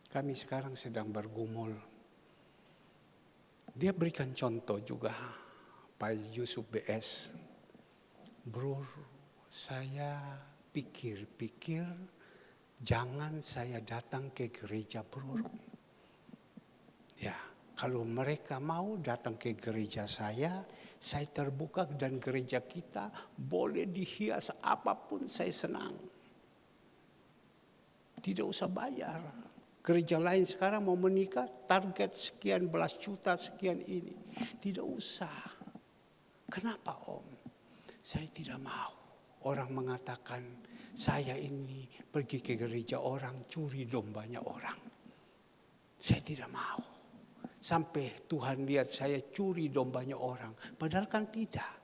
Kami sekarang sedang bergumul. Dia berikan contoh juga, Pak Yusuf BS. Bro, saya pikir-pikir jangan saya datang ke gereja, bro. Ya, kalau mereka mau datang ke gereja saya terbuka dan gereja kita boleh dihias apapun, saya senang. Tidak usah bayar. Gereja lain sekarang mau menikah, target sekian belas juta, sekian ini. Tidak usah. Kenapa Om? Saya tidak mau. Orang mengatakan saya ini pergi ke gereja orang, curi dombanya orang. Saya tidak mau. Sampai Tuhan lihat saya curi dombanya orang. Padahal kan tidak.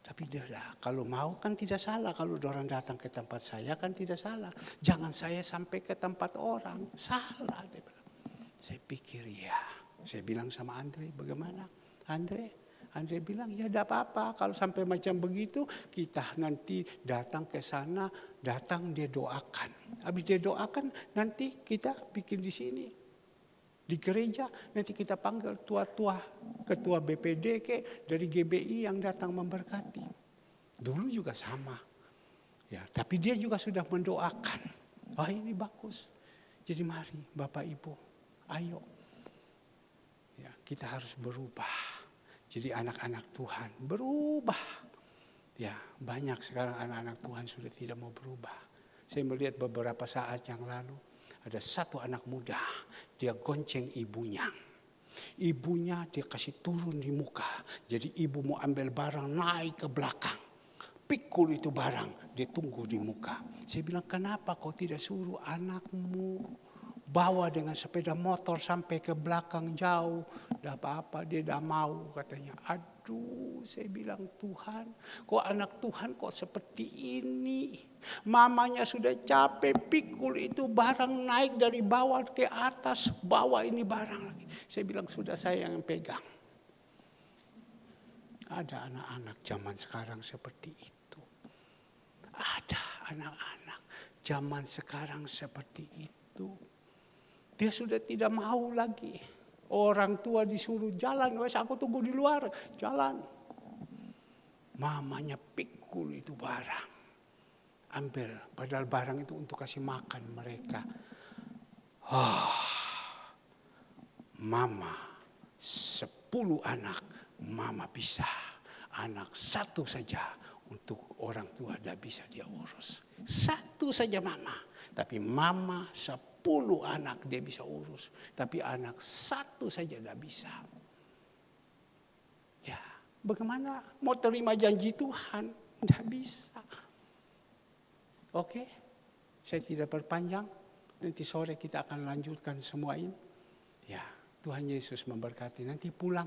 Tapi tidak, kalau mau kan tidak salah. Kalau orang datang ke tempat saya kan tidak salah. Jangan saya sampai ke tempat orang. Salah. Dia bilang. Saya pikir ya. Saya bilang sama Andre, bagaimana? Andre bilang ya tidak apa-apa. Kalau sampai macam begitu kita nanti datang ke sana. Datang dia doakan. Habis dia doakan nanti kita bikin di sini. Di gereja nanti kita panggil tua-tua, ketua BPD dari GBI yang datang memberkati. Dulu juga sama. Ya, tapi dia juga sudah mendoakan. Wah ini bagus. Jadi mari Bapak Ibu, ayo. Ya, kita harus berubah. Jadi anak-anak Tuhan berubah. Ya, banyak sekarang anak-anak Tuhan sudah tidak mau berubah. Saya melihat beberapa saat yang lalu, ada satu anak muda, dia gonceng ibunya. Ibunya dia kasih turun di muka. Jadi ibu mau ambil barang naik ke belakang. Pikul itu barang, dia tunggu di muka. Saya bilang, kenapa kau tidak suruh anakmu bawa dengan sepeda motor sampai ke belakang jauh. Tidak apa-apa, dia tidak mau katanya. Aduh, saya bilang, Tuhan, kok anak Tuhan kok seperti ini. Mamanya sudah capek, pikul itu barang naik dari bawah ke atas, bawa ini barang lagi. Saya bilang, sudah saya yang pegang. Ada anak-anak zaman sekarang seperti itu. Ada anak-anak zaman sekarang seperti itu. Dia sudah tidak mau lagi. Orang tua disuruh jalan, wes aku tunggu di luar, jalan. Mamanya pikul itu barang. Ambil, padahal barang itu untuk kasih makan mereka. Mama 10 anak, mama bisa. Anak satu saja untuk orang tua tidak bisa dia urus. Satu saja mama. Tapi mama 10 anak dia bisa urus. Tapi anak satu saja tidak bisa. Ya, bagaimana mau terima janji Tuhan? Tidak bisa. Oke, saya tidak perpanjang. Nanti sore kita akan lanjutkan semua ini. Ya, Tuhan Yesus memberkati. Nanti pulang.